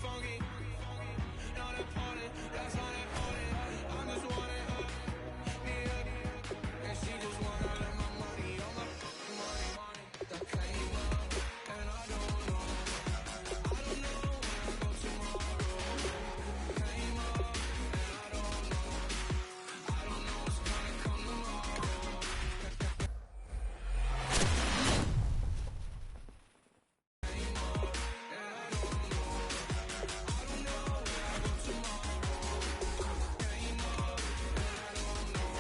funky. Know that party, that's how they party. I just want it up, me up. And she just wanna let my money, all my money. That came up, and I don't know. I don't know where I go tomorrow. Came up, and I don't know. I don't know what's gonna come tomorrow. Came up, and I don't know. I don't know where I go tomorrow. Came up, and I don't know.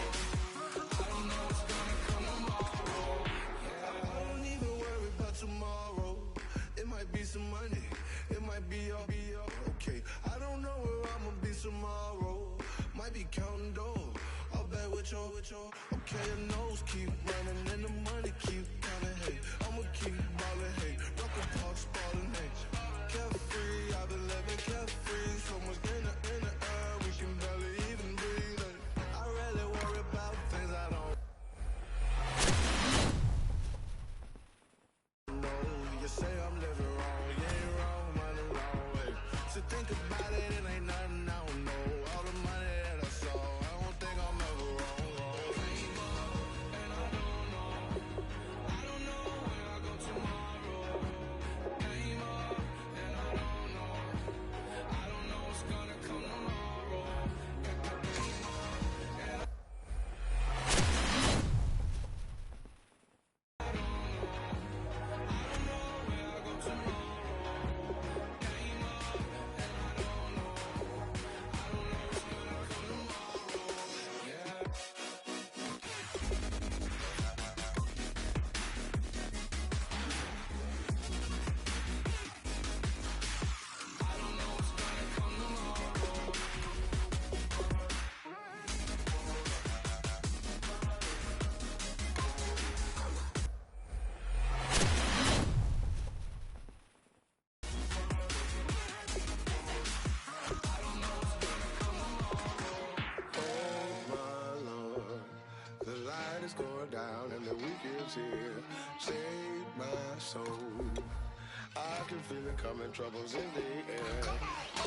I don't know what's gonna come tomorrow. Yeah, I don't even worry about tomorrow. It might be some money, it might be all okay. I don't know where I'ma be tomorrow. Might be counting dough. I'll bet with your okay. Your nose keep running and the money keep counting. Hey, I'ma keep ballin'. Hey, rock the parks ballin'. Hey, carefree, I've been living carefree. So much in the air, we can barely even breathe. Hey, I really worry about things I don't know. You say I'm living wrong, you ain't wrong, man, wrong way. So think about it, it ain't nothing I don't know. All the money that I saw, I don't think I'm ever wrong. Came up, and I don't know. I don't know where I go tomorrow. Came up, and I don't know. I don't know what's gonna come tomorrow. Came up, and I don't know where I go tomorrow. Came up, and I don't know. I don't know what's gonna come tomorrow. Yeah. I don't know what's gonna come tomorrow. Oh my Lord, the light is going down and the weekend's here. Save my soul. I can feel it coming, troubles in the air. Oh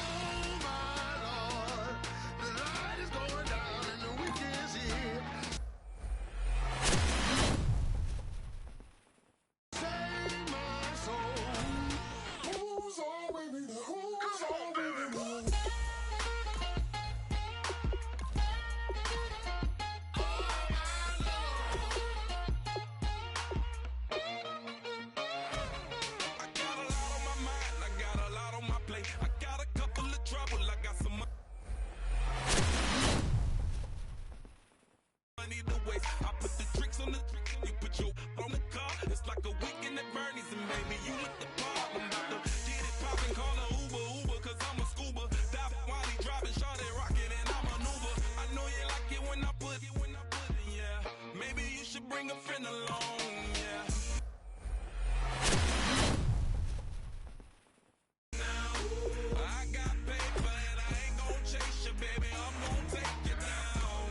my Lord, the light is going down and the weekend's here. Save my soul. Who's all with me? Who's all with me? I got a lot on my mind, I got a lot on my plate. I got a couple of trouble, I got some money to waste. I put the tricks on the you put your on the car. It's like a weekend at Bernie's and baby, you look the pop. I'm about to get it poppin', call a Uber, cause I'm a scuba. Dive while he driving, shot it rockin' and I'm an Uber. I know you like it when I put it, yeah. Maybe you should bring a friend along, yeah. I got paper and I ain't gon' chase you, baby. I'm gon' take you down.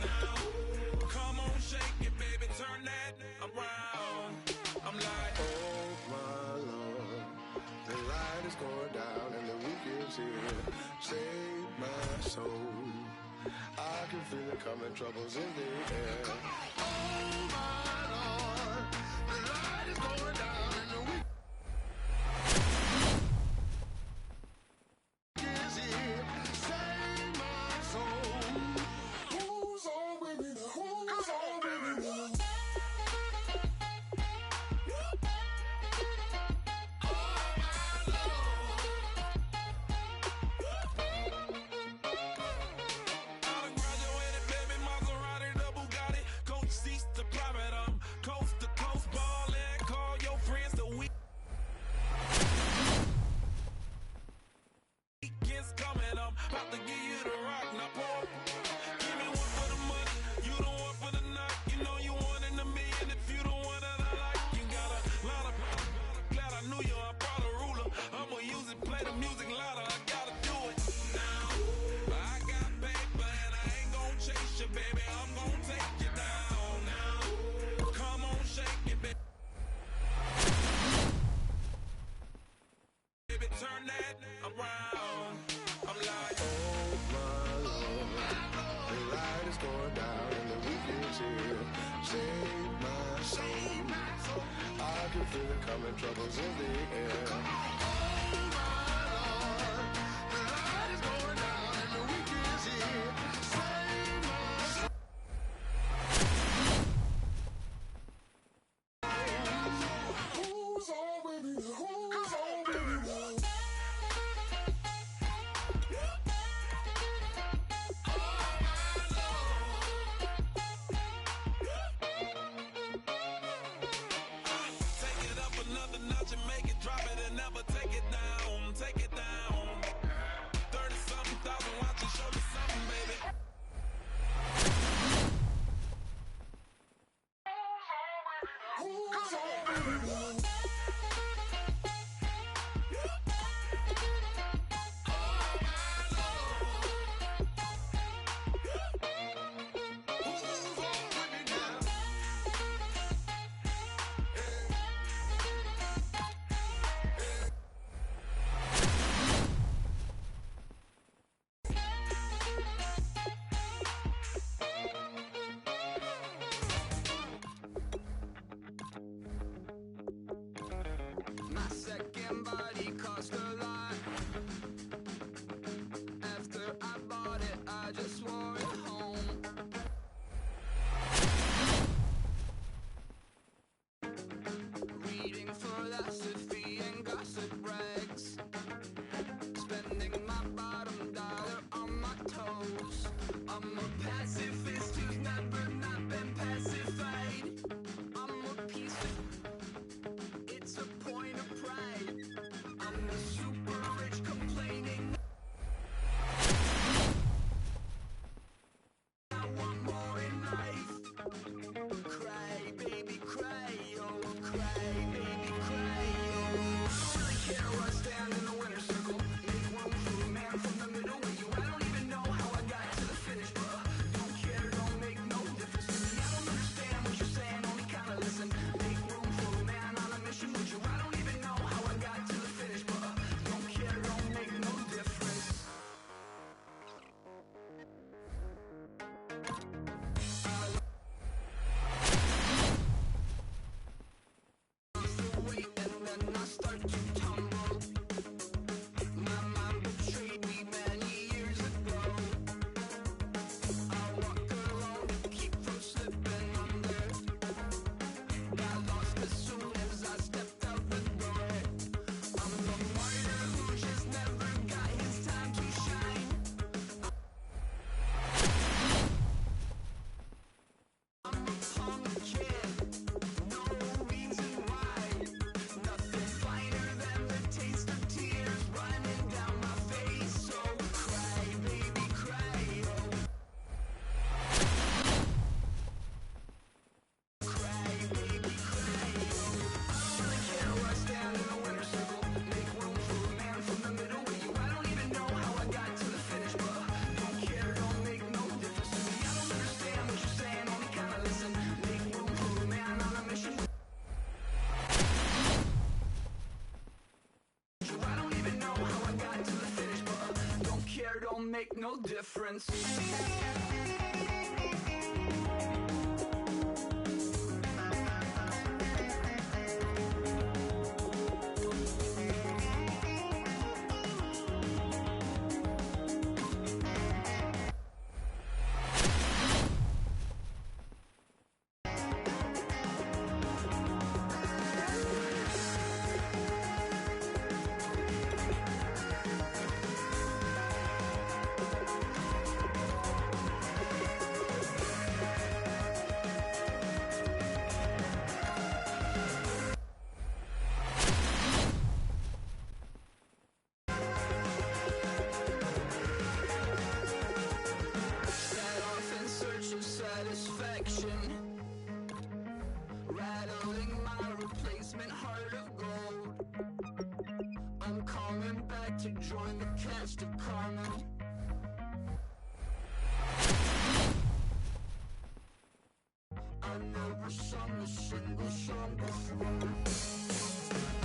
Come on, shake it, baby. Turn that around. I'm like, oh my Lord, the light is going down and the weekend's here. Save my soul. I can feel it coming, troubles in the air. Oh my Lord, the light is going down and the weekend's here. Save my soul. Who's all with me? Who's all with me? I done graduated, baby, Maserati, the Bugatti, coach seats to private, coast to coast ballin'. Call your friends the weekend's coming, about to give you the rock, now pour. Give me one for the money, you the one for the night. You know you one in a million if you the one that I like. You got a lot of glad I knew you, I brought a ruler. I'ma use it, play the music louder, I gotta do it now. I got paper and I ain't gon' chase you, baby. I'm gon' take you down now. Come on, shake it, baby. Baby, turn that around. feel the coming troubles in the air. Oh my Lord, the light is going down and the weekend is here. Save my soul. Who's on with me? Who's on with me? My second body cost a lot. After I bought it, I just wore it home. Reading philosophy and gossip rags. Spending my bottom dollar on my toes. I'm a pacifist who's never not been pacified. I'm a piece of... It's a point of pride. I'm the super rich complaining. I want more in life. Cry, baby, cry, oh, cry, baby, cry, oh. I don't really care where I stand in the winner's circle. Make room for a man from the middle with you. I don't even know how I got to the finish, but don't care, don't make no difference to me. I don't understand what you're saying, only kinda listen. Make room for a man on a mission with you. I don't even know how I got to the finish, but don't care, don't make no difference. Wait, and then I start to tumble. My mind betrayed me many years ago. I walk alone to keep from slipping under. Got lost as soon as I stepped out the door. I'm the martyr who just never got his time to shine. I'm a punk kid, no reason why. Nothing finer than the taste of tears running down my face. So cry, baby, cry, oh. Cry, baby, cry, oh. I don't really care where I stand in the winner's circle. Make room for a man from the middle with you. I don't even know how I got to the finish, but don't care, don't make no difference to me. I don't understand what you're saying, only kinda listen. Make room for a man on a mission. I don't even know how I got to the finish, but don't care, don't make no difference. Set off in search of satisfaction, rattling my replacement heart of gold. I'm coming back to join the cast of Carmen. I never sung a single song before. I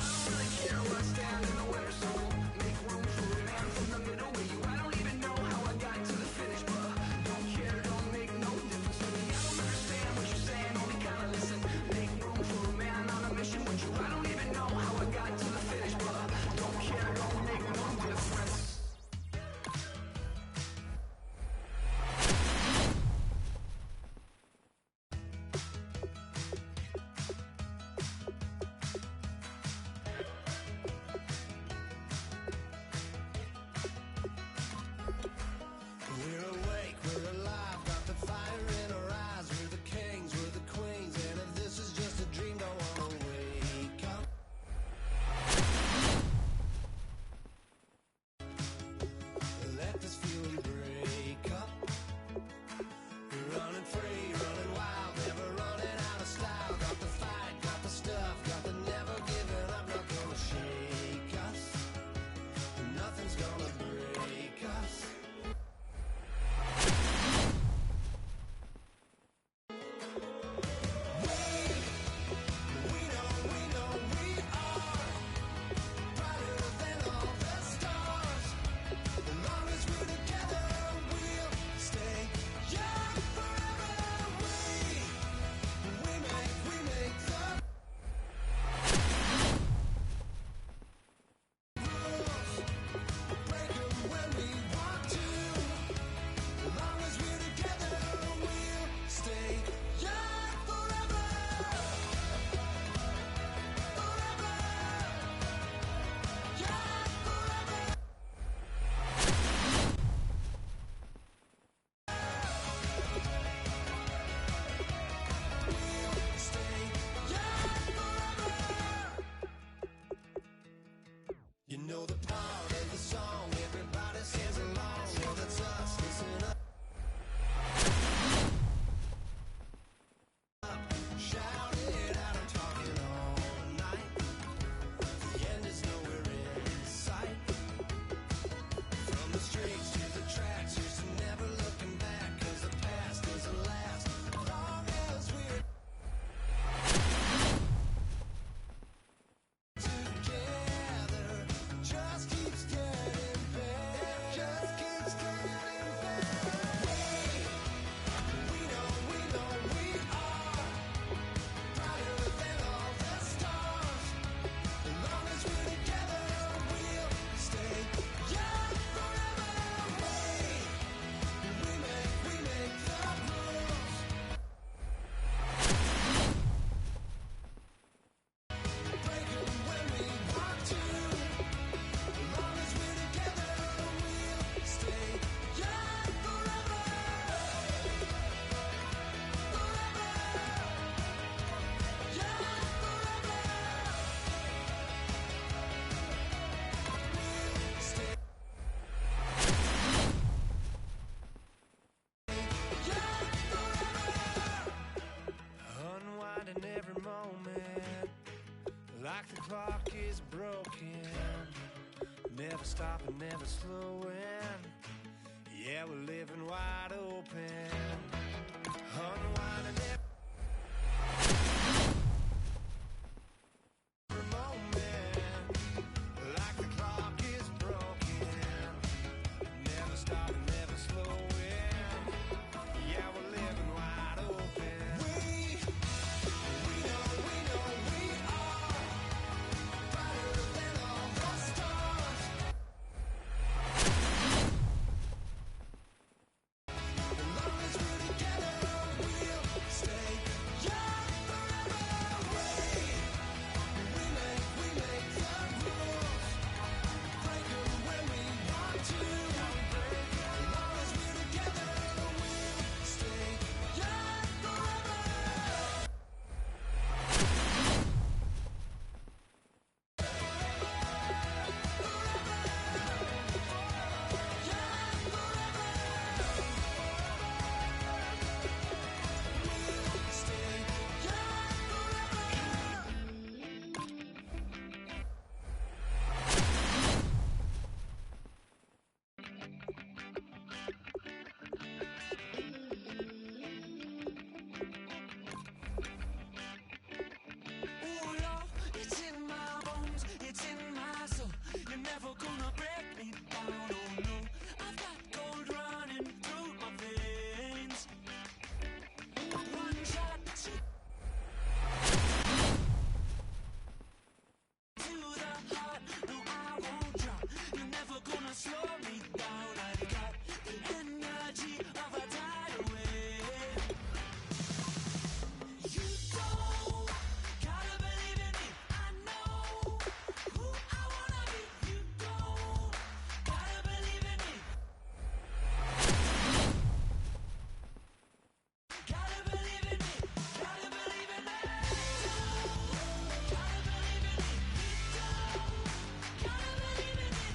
don't really care where I stand in the winner's circle. Make room for a man from the middle with you. I don't even know how I got to the finish, but don't care, don't make no difference to me. I don't understand what you're saying, only kinda listen. Make room for a man on a mission with you. I don't You know the part of the song, everybody sings along. Well, that's us, listen up. Shout it out, I'm talking all night. The end is nowhere in sight. From the streets to the tracks, here's to never looking back. 'Cause the past doesn't last as long as we're together. Just keeps getting better. Just keeps getting better. We know we are brighter than all the stars. As long as we're together, we'll stay young forever. We make the rules. Break 'em when we want to. As long as we're together, we'll stay young forever. Forever. Young forever. We'll stay young forever. Unwinding every moment, like the clock is broken. Never stopping, never slowing. Yeah, we're living wide open. Unwinding every moment, like the clock is broken. Never stopping, never slowing. Yeah, we're living wide open. We know we are brighter than all the stars. As long as we're together, we'll stay young forever. We make the rules. Break 'em when we want to. As long as we're together, we'll stay young forever. Oh Lord, it's in my bones, it's in my soul. You're never gonna break me down, oh no. I've got gold running through my veins. One shot to the heart, no I won't drop. You're never gonna slow me down. I've got the energy of a tidal wave. You don't gotta believe in me. I know who I wanna be. You don't gotta believe in me. Gotta believe in me. Gotta believe in me. Gotta believe in me. Gotta believe in me.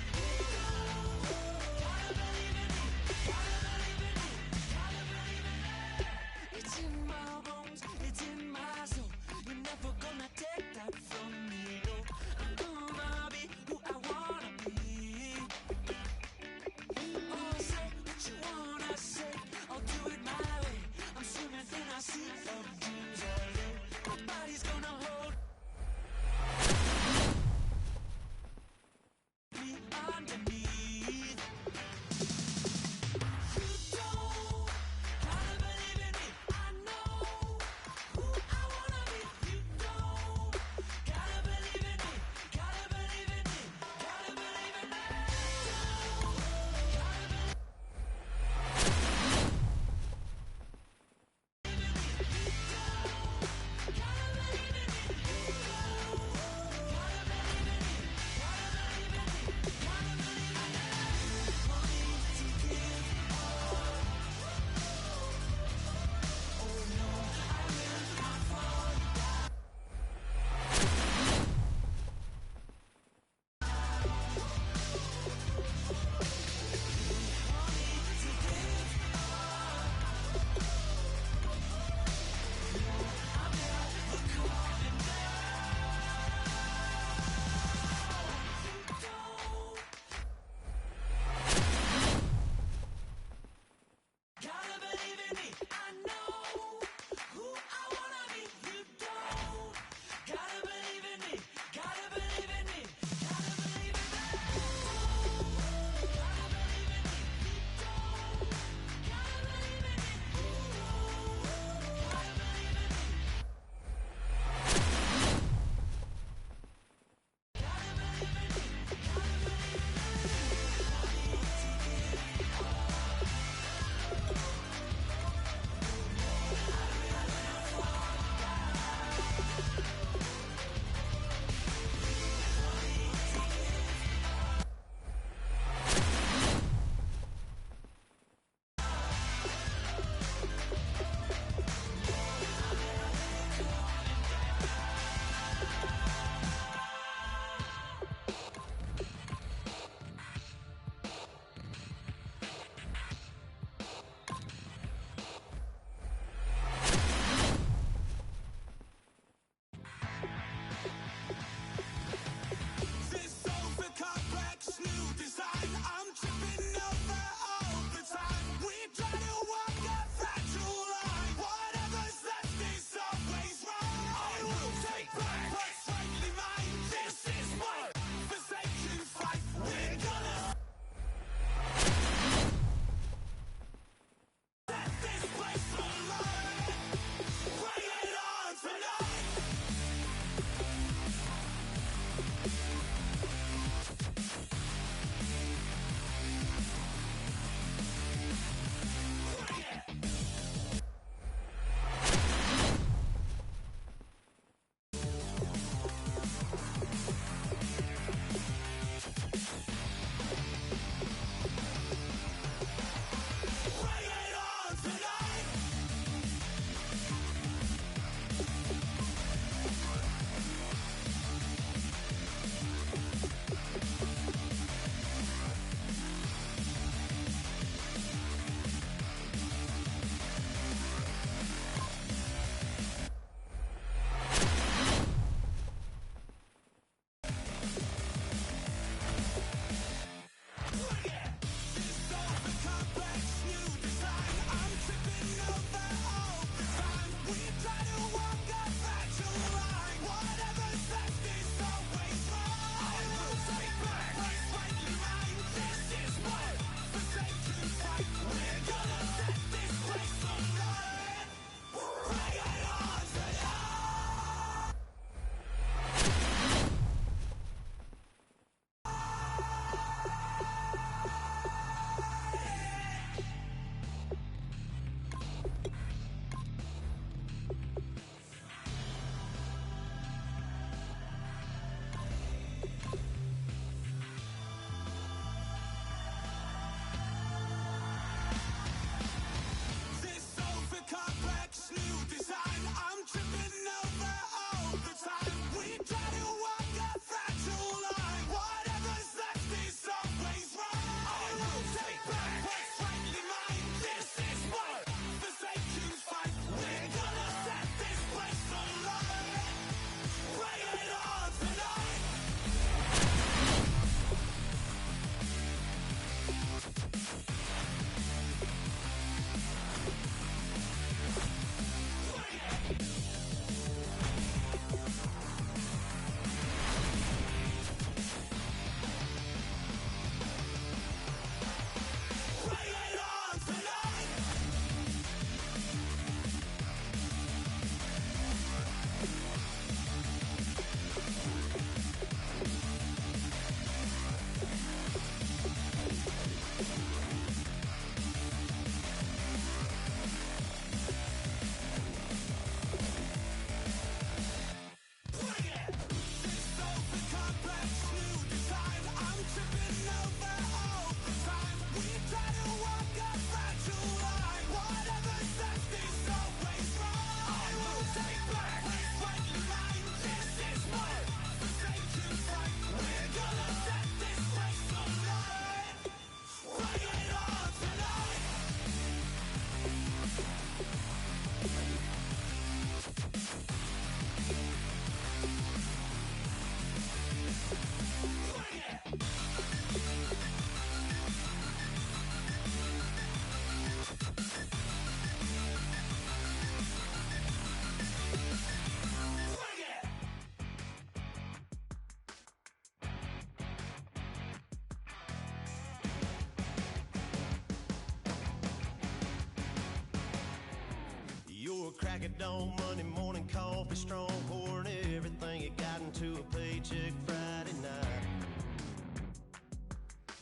on Monday morning coffee, strong pouring everything you got into a paycheck Friday night.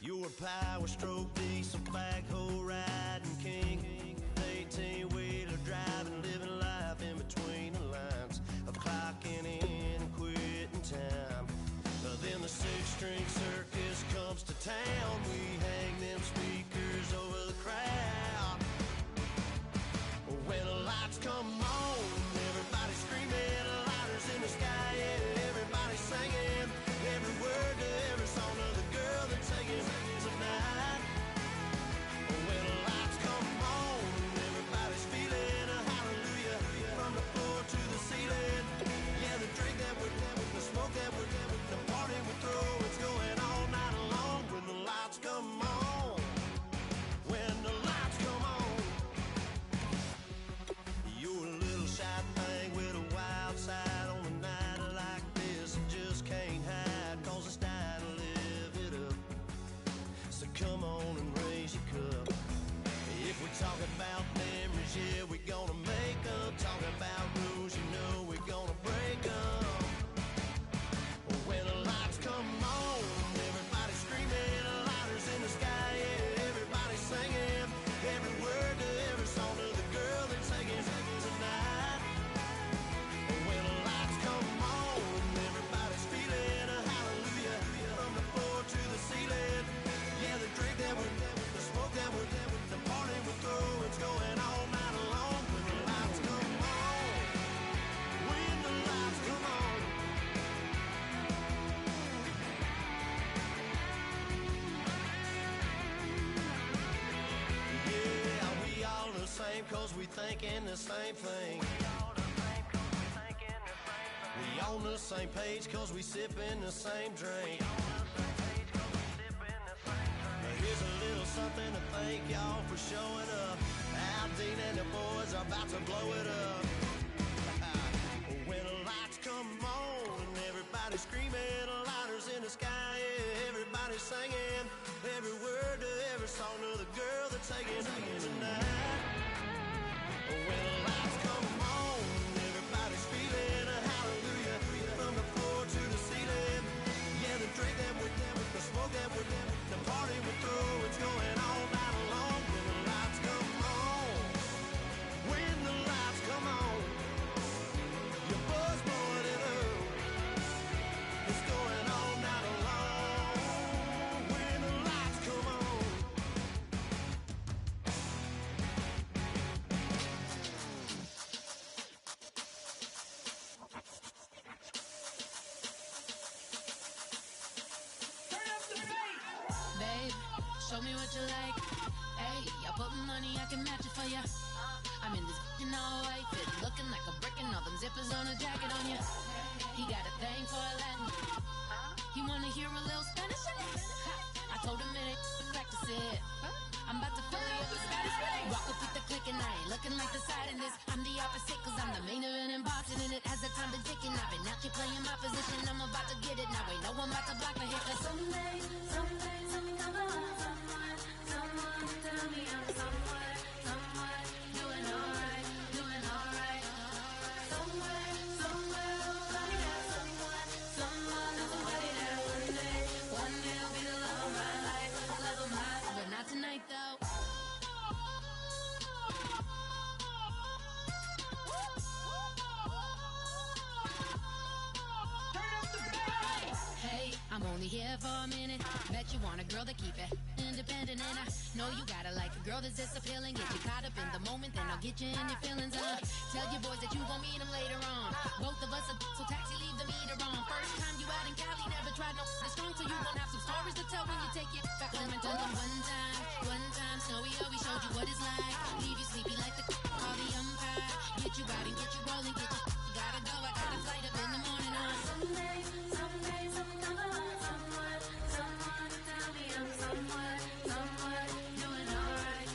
You're a power stroke, diesel backhoe riding king, 18-wheeler driving, living life in between the lines of clocking in and quitting time. Then the six-string circus comes to town. We hang them speakers over the crowd. When the lights come on, everybody screaming, lighters in the sky, yeah, everybody singing every word to every song of the girl they're taking tonight. When the lights come on, everybody's feeling a hallelujah from the floor to the ceiling. Yeah, the drink that we're the smoke that we're the party we throw, it's going all night long. When the lights come on, when the lights come on. You're a little shy thing with a wild side on a night like this. You just can't hide, cause it's time to live it up. So come on and raise your cup. If we're talking about memories, yeah, we're gonna make them. Talking about rules, you know we're gonna break them. When the lights come on, everybody screaming, lighters in the sky, yeah, everybody singing every word to every song of the girl they're taking tonight. When the lights come on, everybody's feeling a hallelujah from the floor to the ceiling. Yeah, the drink that we're the smoke that we're the party we throw, it's going all night long. When the lights come on, when the lights come on. Yeah, we all the same cause we thinking the same thing. We on the same page cause we sipping the same drink. Here's a little something to thank y'all for showing up. Al Dean and the boys are about to blow it up. When the lights come on and everybody's screaming, lighters in the sky, yeah, everybody's singing every word to every song of the girl they're taking tonight. When the lights come on, everybody's feeling a hallelujah from the floor to the ceiling. Yeah, the drink that we're the smoke that we're the party we throw, it's going all night long. When the lights come on, when the lights come on, your buzz blowing it up, it's going all night long. When the lights come on. Babe, show me what you like. Hey, I put money, I can match it for ya. I'm in this all white fit, looking like a brick and all them zippers on a jacket on ya. He got a thing for a Latin. He wanna hear a little Spanish in it. I told him it ain't practice it. I'm about to fill it up with Spanish. Walk up with the click and I ain't looking like the side in this. I'm the opposite cause I'm the main event and bossing in it. As the time been ticking, I've been out here playing my position. I'm about to get it now, ain't no one about to block the hit. Cause someday, something come along. Someone tell me I'm somewhere, doing alright. Somewhere, somebody got someone is somebody that one day will be the love of my life, but not tonight though. Hey, I'm only here for a minute. Bet you want a girl to keep it independent, and I know you gotta like a girl that's this appealing. Get you caught up in the moment, then I'll get you in your feelings. Tell your boys that you gon' meet them later on. Both of us are so taxi, leave the meter on. First time you out in Cali, never tried no strong, so you gon' have some stories to tell when you take it back home and tell them one time, Snowy always showed you what it's like. Leave you sleepy like the call the umpire. Get you out and get you rolling, get you gotta go. I got a flight up in the morning on someday, something come along. Someone tell me I'm somewhere, doing alright.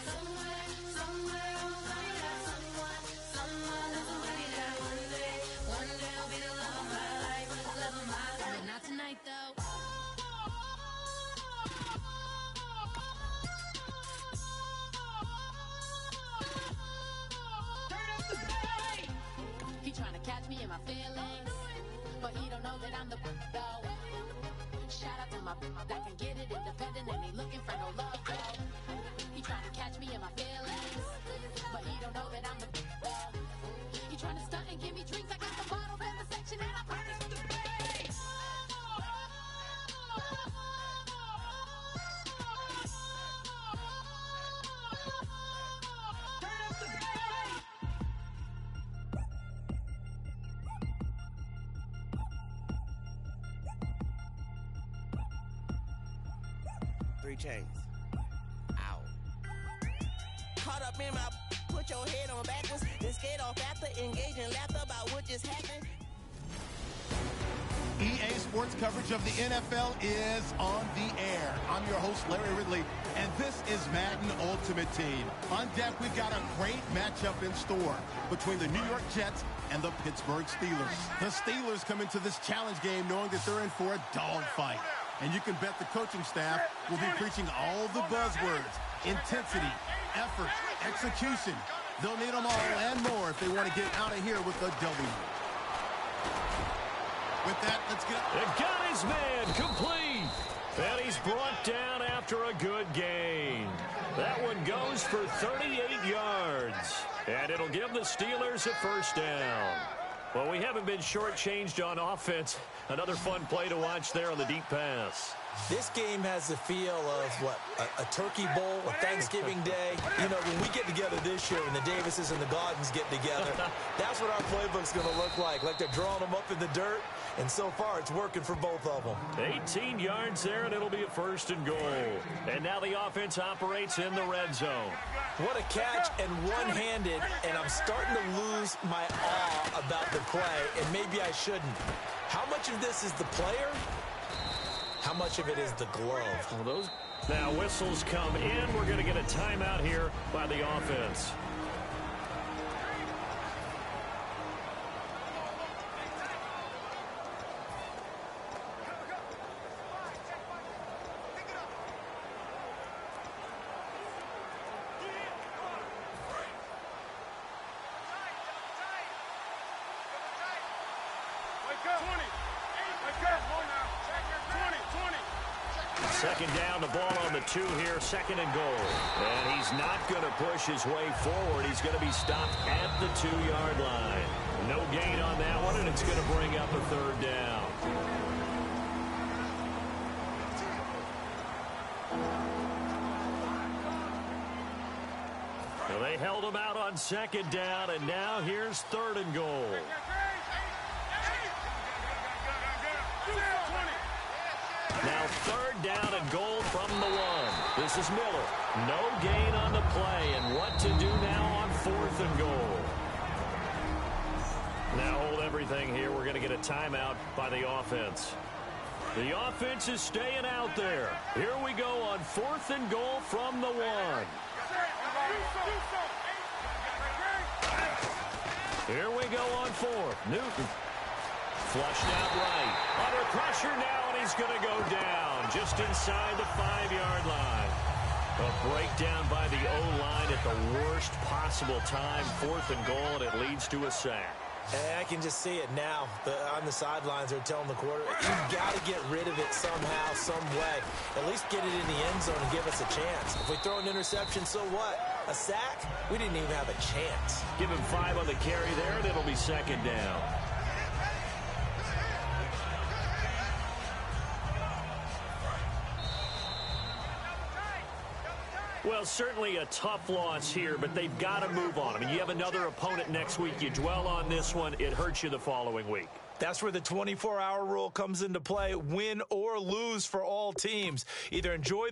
Somewhere, somebody got someone is somebody that one day will be the love of my life, but not tonight though. but he don't know that I'm the though. Shout out to my that can get it independent and ain't looking for no love though. He trying to catch me in my feelings, but he don't know that I'm the though. He trying to stunt and give me drinks. I got the bottles in the section and I promise to pay. Three chains. Ow. Caught up in my, put your head on backwards, then skate off after, engage in laughter about what just happened. EA Sports coverage of the NFL is on the air. I'm your host, Larry Ridley, and this is Madden Ultimate Team. On deck, we've got a great matchup in store between the New York Jets and the Pittsburgh Steelers. The Steelers come into this challenge game knowing that they're in for a dogfight. And you can bet the coaching staff will be preaching all the buzzwords: intensity, effort, execution. They'll need them all and more if they want to get out of here with a W. With that, let's get up. It got his man complete. And he's brought down after a good gain. That one goes for 38 yards. And it'll give the Steelers a first down. Well, we haven't been shortchanged on offense. Another fun play to watch there on the deep pass. This game has the feel of, what, a turkey bowl, a Thanksgiving day. You know, when we get together this year, when the Davises and the Gardens get together, that's what our playbook's going to look like they're drawing them up in the dirt. And so far, it's working for both of them. 18 yards there, and it'll be a first and goal. And now the offense operates in the red zone. What a catch, and one-handed, and I'm starting to lose my awe about the play, and maybe I shouldn't. How much of this is the player? How much of it is the glove? Well, now whistles come in. We're going to get a timeout here by the offense. Second down, the ball on the 2 here, second and goal. And he's not going to push his way forward. He's going to be stopped at the 2-yard line. No gain on that one, and it's going to bring up a third down. Well, they held him out on second down, and now here's third and goal. Now third down and goal from the 1. This is Miller. No gain on the play, and what to do now on fourth and goal. Now hold everything here. We're going to get a timeout by the offense. The offense is staying out there. Here we go on fourth and goal from the 1. Here we go on fourth. Newton. Flushed out right. Under pressure now, and he's going to go down just inside the 5-yard line. A breakdown by the O-line at the worst possible time. Fourth and goal, and it leads to a sack. And I can just see it now. On the sidelines, they're telling the quarterback, you've got to get rid of it somehow, some way. At least get it in the end zone and give us a chance. If we throw an interception, so what? A sack? We didn't even have a chance. Give him 5 on the carry there, and it'll be second down. Well, certainly a tough loss here, but they've got to move on. I mean, you have another opponent next week. You dwell on this one, it hurts you the following week. That's where the 24-hour rule comes into play. Win or lose for all teams. Either enjoy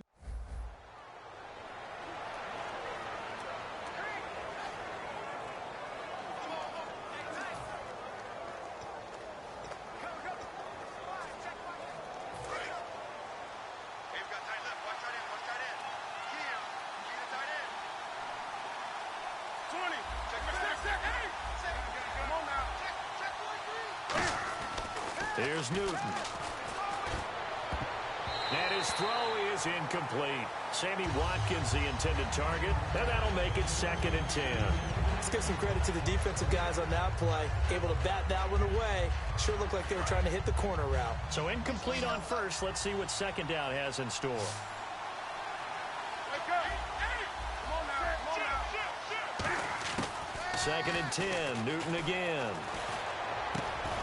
Here's Newton. And his throw is incomplete. Sammy Watkins the intended target, and that'll make it 2nd and 10. Let's give some credit to the defensive guys on that play. Able to bat that one away. Sure looked like they were trying to hit the corner route. So incomplete on first. Let's see what second down has in store. Second and 10. Newton again.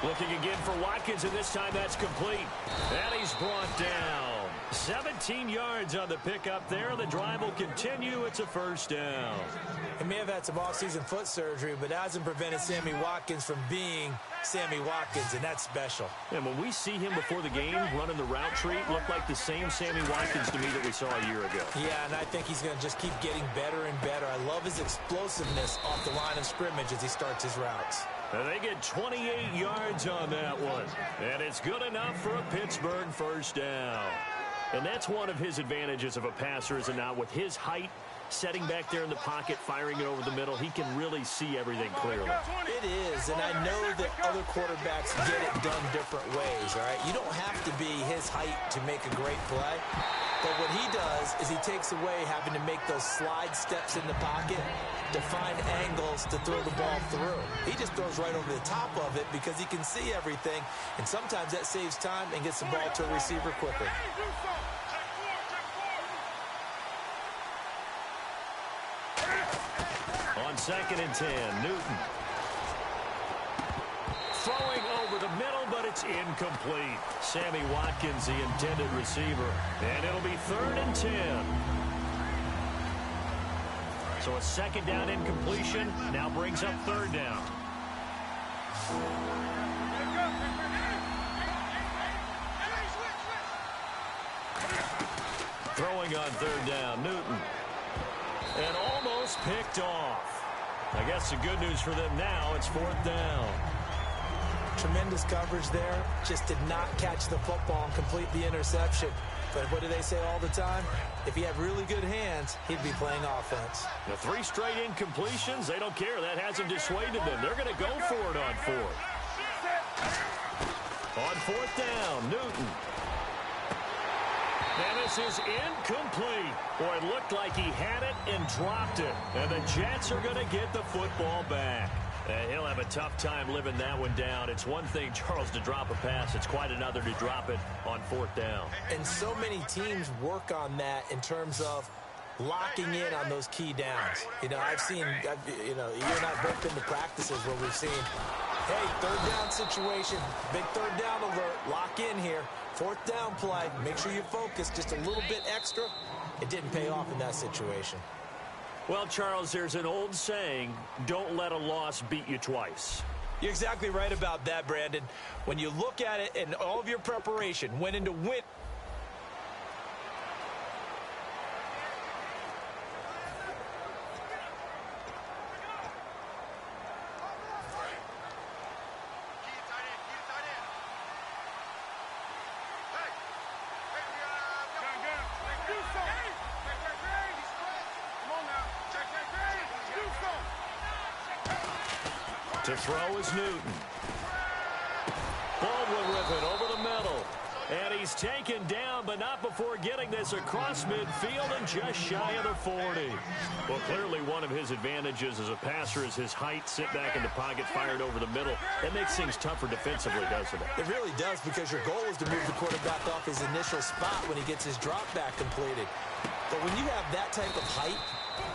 Looking again for Watkins, and this time that's complete. And he's brought down. 17 yards on the pickup there. The drive will continue. It's a first down. He may have had some off-season foot surgery, but that hasn't prevented Sammy Watkins from being Sammy Watkins, and that's special. And when we see him before the game running the route tree, it looked like the same Sammy Watkins to me that we saw a year ago. Yeah, and I think he's going to just keep getting better and better. I love his explosiveness off the line of scrimmage as he starts his routes. And they get 28 yards on that one. And it's good enough for a Pittsburgh first down. And that's one of his advantages of a passer, is it not? With his height, setting back there in the pocket, firing it over the middle, he can really see everything clearly. It is, and I know that other quarterbacks get it done different ways, all right? You don't have to be his height to make a great play. But what he does is he takes away having to make those slide steps in the pocket to find angles to throw the ball through. He just throws right over the top of it because he can see everything, and sometimes that saves time and gets the ball to a receiver quicker. On second and 10, Newton. Throwing over the middle, but it's incomplete. Sammy Watkins, the intended receiver. And it'll be third and 10. So a second down incompletion now brings up third down. Throwing on third down, Newton. And almost picked off. I guess the good news for them now, it's fourth down. Tremendous coverage there. Just did not catch the football and complete the interception. But what do they say all the time? If he had really good hands, he'd be playing offense. The 3 straight incompletions, they don't care. That hasn't dissuaded them. They're going to go for it on fourth. On fourth down, Newton. And this is incomplete. Boy, it looked like he had it and dropped it. And the Jets are going to get the football back. He'll have a tough time living that one down. It's one thing, Charles, to drop a pass. It's quite another to drop it on fourth down. And so many teams work on that in terms of locking in on those key downs. You know, you and I both been to practices where we've seen, hey, third down situation, big third down alert, lock in here. Fourth down play, make sure you focus just a little bit extra. It didn't pay off in that situation. Well, Charles, there's an old saying, don't let a loss beat you twice. You're exactly right about that, Brandon. When you look at it and all of your preparation went into win. To throw is Newton. Baldwin with it over the middle. And he's taken down, but not before getting this across midfield and just shy of the 40. Well, clearly one of his advantages as a passer is his height. Sit back in the pocket, fired over the middle. That makes things tougher defensively, doesn't it? It really does, because your goal is to move the quarterback off his initial spot when he gets his drop back completed. But when you have that type of height,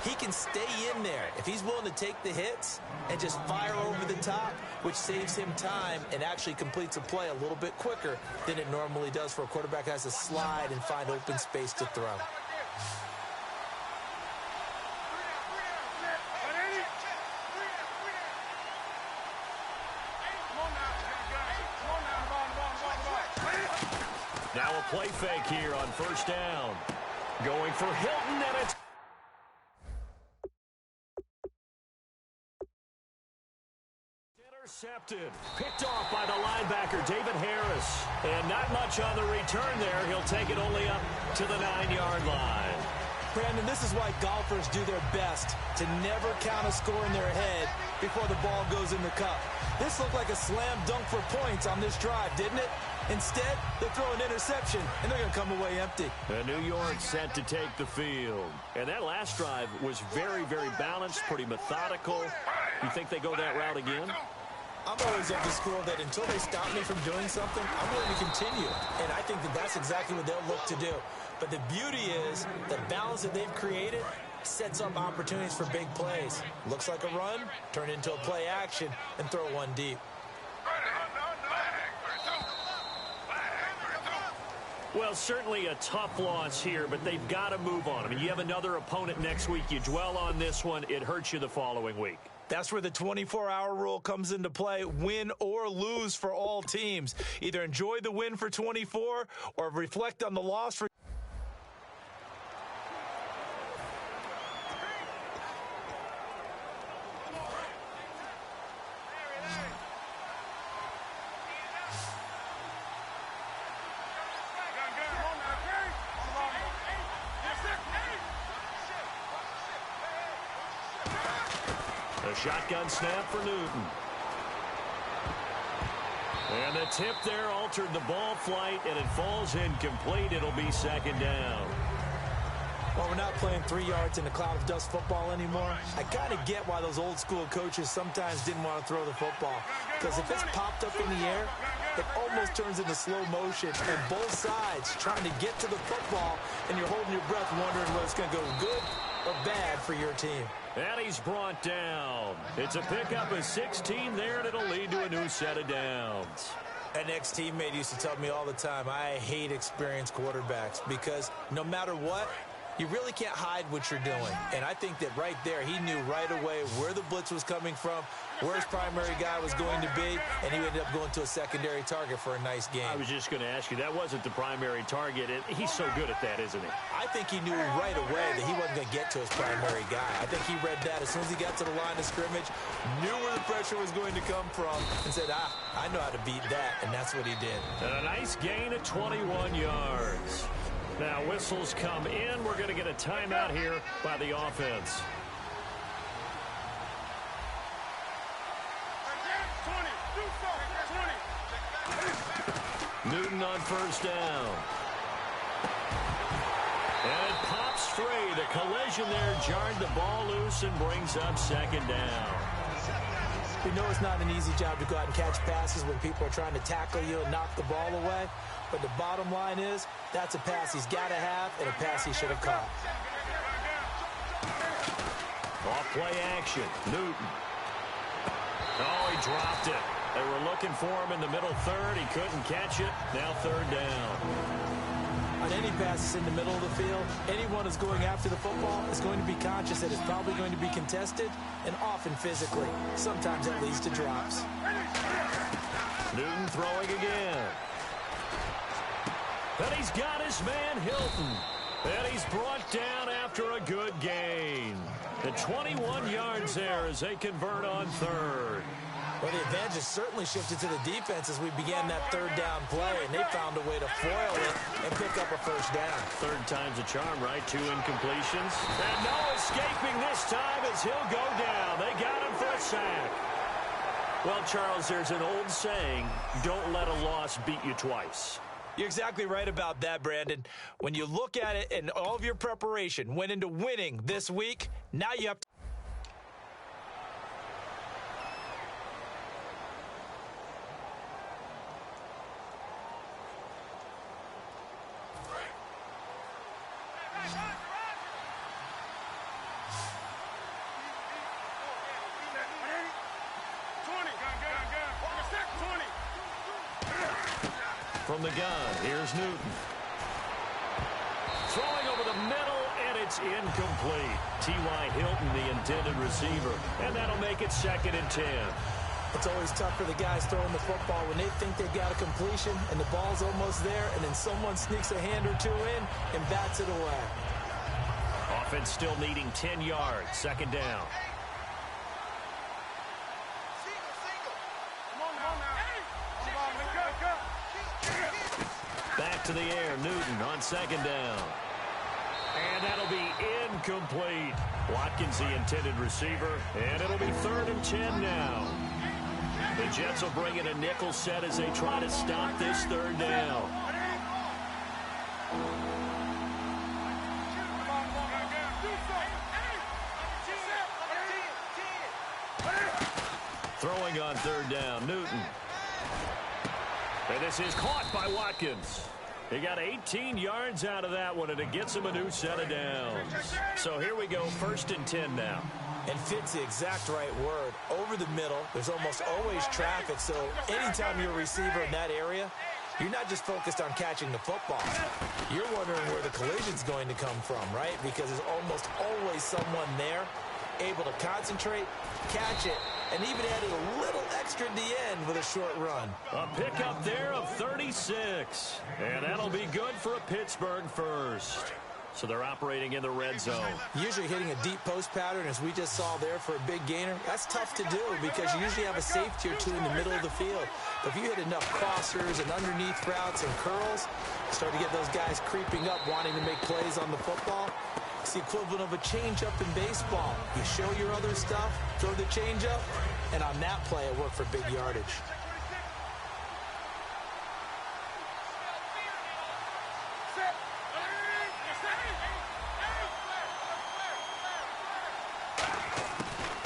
he can stay in there if he's willing to take the hits and just fire over the top, which saves him time and actually completes a play a little bit quicker than it normally does for a quarterback that has to slide and find open space to throw. Now a play fake here on first down. Going for Hilton, and it's intercepted. Picked off by the linebacker, David Harris. And not much on the return there. He'll take it only up to the 9-yard line. Brandon, this is why golfers do their best to never count a score in their head before the ball goes in the cup. This looked like a slam dunk for points on this drive, didn't it? Instead, they throw an interception, and they're going to come away empty. And New York set to take the field. And that last drive was very, very balanced, pretty methodical. You think they go that route again? I'm always of the school that until they stop me from doing something, I'm willing to continue. And I think that that's exactly what they'll look to do. But the beauty is the balance that they've created sets up opportunities for big plays. Looks like a run, turn into a play action, and throw one deep. Well, certainly a tough loss here, but they've got to move on. I mean, you have another opponent next week. You dwell on this one, it hurts you the following week. That's where the 24-hour rule comes into play, win or lose for all teams. Either enjoy the win for 24 or reflect on the loss for... A shotgun snap for Newton. And the tip there altered the ball flight, and it falls incomplete. It'll be second down. Well, we're not playing 3 yards in a cloud of dust football anymore. I kind of get why those old school coaches sometimes didn't want to throw the football. Because if it's popped up in the air, it almost turns into slow motion. And both sides trying to get to the football, and you're holding your breath wondering whether it's going to go good or bad for your team. And he's brought down. It's a pickup of 16 there, and it'll lead to a new set of downs. An ex-teammate used to tell me all the time, I hate experienced quarterbacks because no matter what, you really can't hide what you're doing. And I think that right there, he knew right away where the blitz was coming from, where his primary guy was going to be, and he ended up going to a secondary target for a nice game. I was just going to ask you, that wasn't the primary target. He's so good at that, isn't he? I think he knew right away that he wasn't going to get to his primary guy. I think he read that as soon as he got to the line of scrimmage, knew where the pressure was going to come from, and said, I know how to beat that, and that's what he did. And a nice gain of 21 yards. Now, whistles come in. We're going to get a timeout here by the offense. Newton on first down. And it pops free. The collision there jarred the ball loose and brings up second down. We know it's not an easy job to go out and catch passes when people are trying to tackle you and knock the ball away. But the bottom line is, that's a pass he's got to have and a pass he should have caught. Off play action. Newton. Oh, he dropped it. They were looking for him in the middle third. He couldn't catch it. Now third down. On any passes in the middle of the field, anyone who's going after the football is going to be conscious that it's probably going to be contested and often physically. Sometimes that leads to drops. Newton throwing again. And he's got his man Hilton. And he's brought down after a good gain. The 21 yards there as they convert on third. Well, the advantage has certainly shifted to the defense as we began that third down play, and they found a way to foil it and pick up a first down. Third time's a charm, right? 2 incompletions. And no escaping this time as he'll go down. They got him for a sack. Well, Charles, there's an old saying, don't let a loss beat you twice. You're exactly right about that, Brandon. When you look at it and all of your preparation went into winning this week, now you have to... From the gun, here's Newton. Throwing over the middle, and it's incomplete. T.Y. Hilton, the intended receiver, and that'll make it 2nd and 10. It's always tough for the guys throwing the football when they think they've got a completion and the ball's almost there, and then someone sneaks a hand or two in and bats it away. Offense still needing 10 yards, 2nd down. Back to the air, Newton on 2nd down. And that'll be incomplete. Watkins, the intended receiver, and it'll be 3rd and 10 now. The Jets will bring in a nickel set as they try to stop this 3rd down. Throwing on third down, Newton. And this is caught by Watkins. He got 18 yards out of that one, and it gets him a new set of downs. So here we go, 1st and 10 now. And fits the exact right word. Over the middle, there's almost always traffic, so anytime you're a receiver in that area, you're not just focused on catching the football. You're wondering where the collision's going to come from, right? Because there's almost always someone there able to concentrate, catch it, and even added a little extra at the end with a short run. A pickup there of 36. And that'll be good for a Pittsburgh first. So they're operating in the red zone. Usually hitting a deep post pattern, as we just saw there for a big gainer, that's tough to do because you usually have a safety or two in the middle of the field. But if you hit enough crossers and underneath routes and curls, start to get those guys creeping up, wanting to make plays on the football. It's the equivalent of a changeup in baseball. You show your other stuff, throw the changeup, and on that play, it worked for big yardage.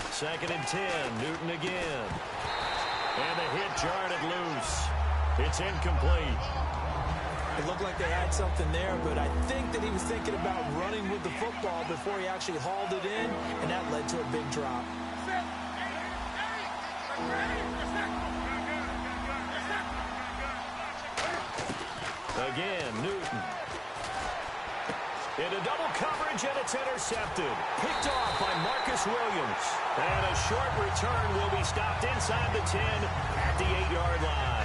Second and 10, Newton again. And the hit jarred it loose. It's incomplete. It looked like they had something there, but I think that he was thinking about running with the football before he actually hauled it in, and that led to a big drop. Again, Newton. Into double coverage, and it's intercepted. Picked off by Marcus Williams. And a short return will be stopped inside the 10 at the 8-yard line.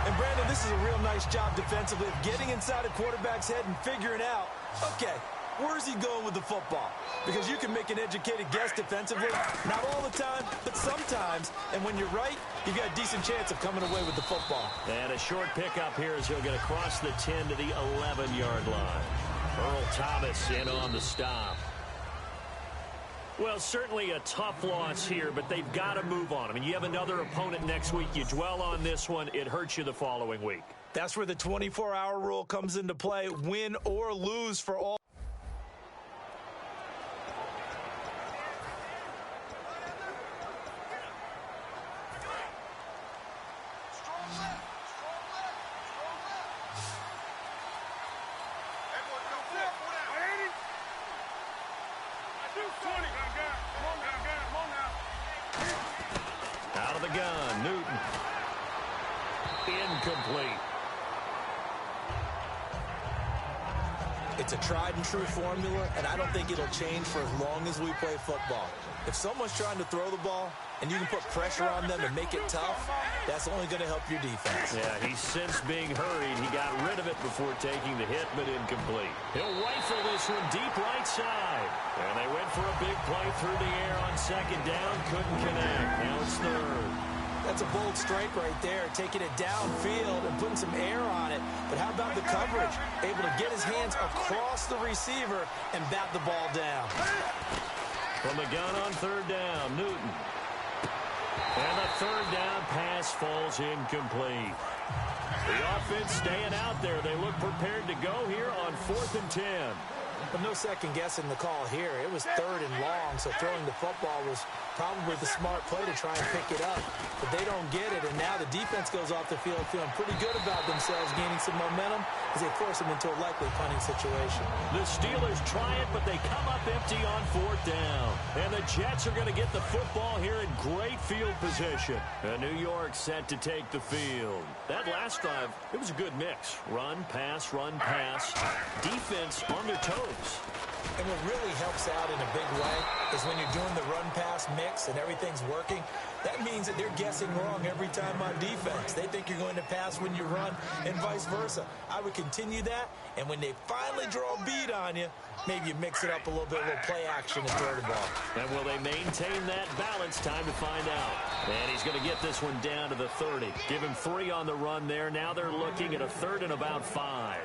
And, Brandon, this is a real nice job defensively of getting inside a quarterback's head and figuring out, okay, where's he going with the football? Because you can make an educated guess defensively, not all the time, but sometimes. And when you're right, you've got a decent chance of coming away with the football. And a short pickup here as he'll get across the 10 to the 11-yard line. Earl Thomas in on the stop. Well, certainly a tough loss here, but they've got to move on. I mean, you have another opponent next week. You dwell on this one, it hurts you the following week. That's where the 24-hour rule comes into play. Win or lose for all. Out of the gun, Newton. Incomplete. It's a tried-and-true formula, and I don't think it'll change for as long as we play football. If someone's trying to throw the ball and you can put pressure on them and make it tough, that's only going to help your defense. Yeah, he's since being hurried. He got rid of it before taking the hit, but incomplete. He'll rifle this one deep right side. And they went for a big play through the air on second down. Couldn't connect. Now it's third. That's a bold strike right there, taking it downfield and putting some air on it. But how about the coverage? Able to get his hands across the receiver and bat the ball down. From the gun on third down, Newton. And the third down pass falls incomplete. The offense staying out there. They look prepared to go here on 4th and 10. But no second guessing the call here. It was third and long, so throwing the football was probably the smart play to try and pick it up. But they don't get it, and now the defense goes off the field feeling pretty good about themselves, gaining some momentum as they force them into a likely punting situation. The Steelers try it, but they come up empty on 4th down. And the Jets are going to get the football here in great field position. And New York set to take the field. That last drive, it was a good mix. Run, pass, defense on their toes. And what really helps out in a big way is when you're doing the run-pass mix and everything's working, that means that they're guessing wrong every time on defense. They think you're going to pass when you run and vice versa. I would continue that, and when they finally draw a bead on you, maybe you mix it up a little bit, a little play action and throw the ball. And will they maintain that balance? Time to find out. And he's going to get this one down to the 30. Give him 3 on the run there. Now they're looking at a 3rd and about 5.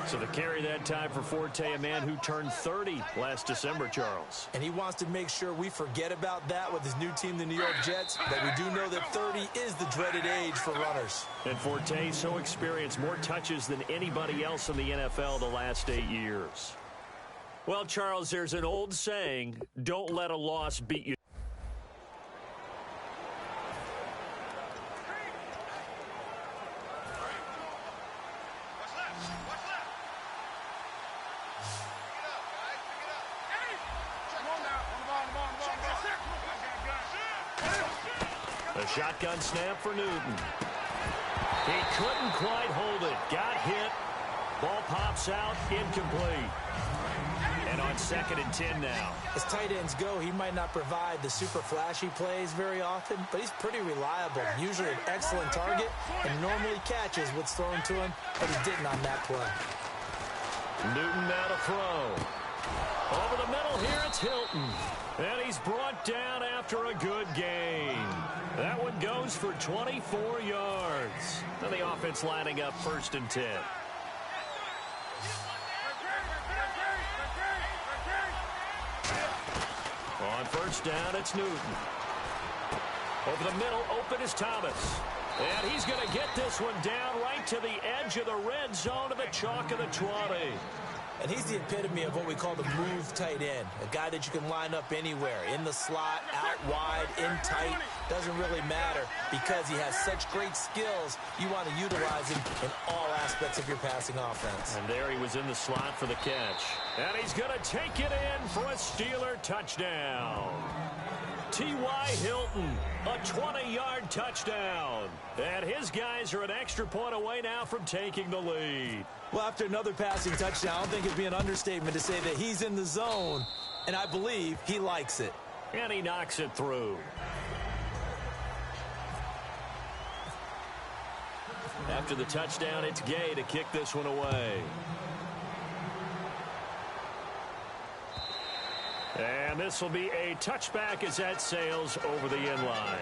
So to carry that time for Forte, a man who turned 30 last December, Charles. And he wants to make sure we forget about that with his new team, the New York Jets. But we do know that 30 is the dreaded age for runners. And Forte, so experienced, more touches than anybody else in the NFL the last 8 years. Well, Charles, there's an old saying, don't let a loss beat you. The shotgun snap for Newton. He couldn't quite hold it. Got hit. Ball pops out. Incomplete. And on 2nd and 10 now. As tight ends go, he might not provide the super flashy plays very often, but he's pretty reliable. Usually an excellent target and normally catches what's thrown to him, but he didn't on that play. Newton now to throw. Over the middle here, it's Hilton. And he's brought down after a good gain. That one goes for 24 yards. And the offense lining up 1st and 10. On 1st down, it's Newton. Over the middle, open is Thomas. And he's going to get this one down right to the edge of the red zone to the chalk of the 20. And he's the epitome of what we call the move tight end. A guy that you can line up anywhere, in the slot, out wide, in tight. Doesn't really matter because he has such great skills. You want to utilize him in all aspects of your passing offense. And there he was in the slot for the catch. And he's going to take it in for a Steeler touchdown. T.Y. Hilton, a 20-yard touchdown. And his guys are an extra point away now from taking the lead. Well, after another passing touchdown, I don't think it'd be an understatement to say that he's in the zone, and I believe he likes it. And he knocks it through. After the touchdown, it's Gay to kick this one away. And this will be a touchback as that sails over the end line.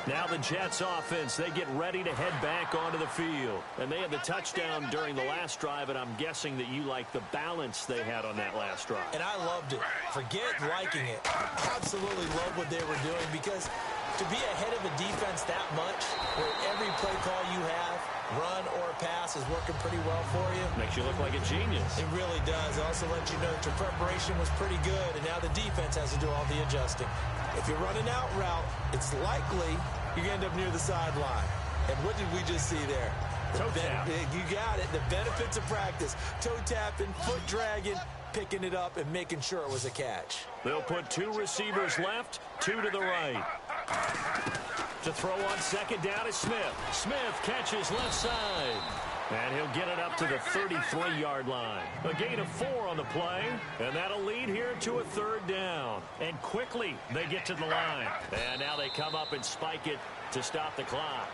Now the Jets offense, they get ready to head back onto the field. And they had the touchdown during the last drive, and I'm guessing that you like the balance they had on that last drive. And I loved it. Forget liking it. Absolutely love what they were doing, because to be ahead of a defense that much, where every play call you have, run or pass, is working pretty well for you. Makes you look like a genius. It really does. It also lets you know that your preparation was pretty good, and now the defense has to do all the adjusting. If you're running out route, it's likely you're going to end up near the sideline. And what did we just see there? Toe tap. You got it. The benefits of practice. Toe tapping, foot dragging, picking it up, and making sure it was a catch. They'll put 2 receivers left, 2 to the right. To throw on 2nd down is Smith. Smith catches left side. And he'll get it up to the 33-yard line. A gain of 4 on the play, and that'll lead here to a 3rd down. And quickly, they get to the line. And now they come up and spike it to stop the clock.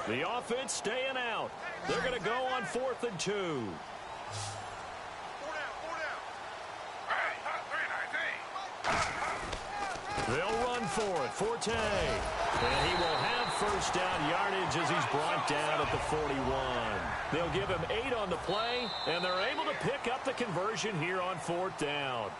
The offense staying out. They're going to go on 4th and 2. They'll run for it. Forte. And he will have 1st down yardage as he's brought down at the 41. They'll give him 8 on the play, and they're able to pick up the conversion here on 4th down.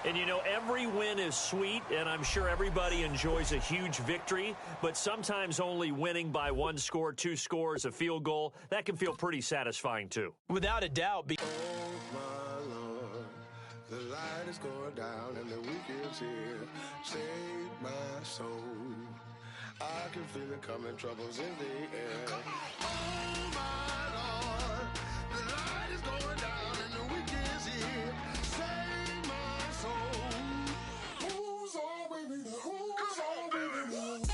And, you know, every win is sweet, and I'm sure everybody enjoys a huge victory, but sometimes only winning by 1 score, 2 scores, a field goal, that can feel pretty satisfying, too. Without a doubt. Oh, my Lord, the light is going down and the week is here. Save my soul. I can feel it coming, troubles in the air. Oh, my Lord, the light is going down and the week is here. Save my soul. Who's all with me? Who's all with me?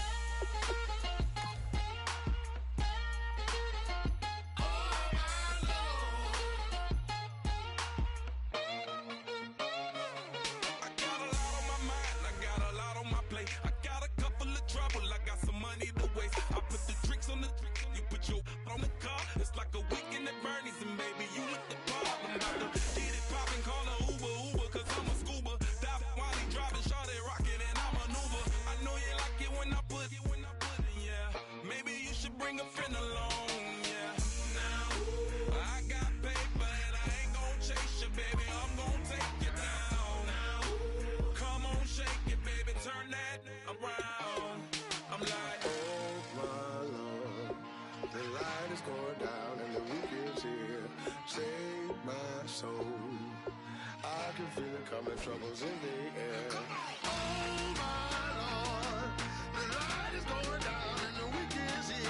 Coming, troubles in the air. Oh, my Lord, the light is going down and the week is here.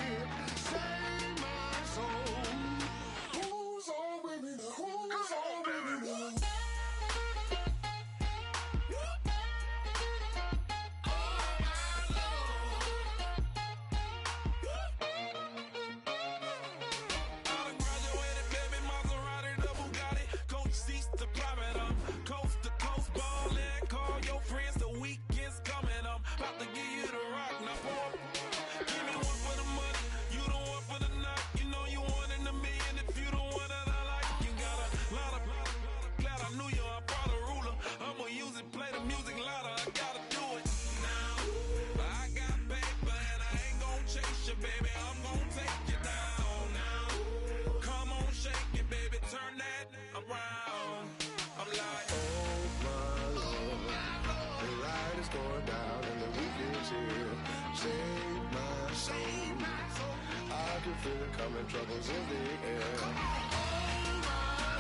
coming, troubles in the air. Oh my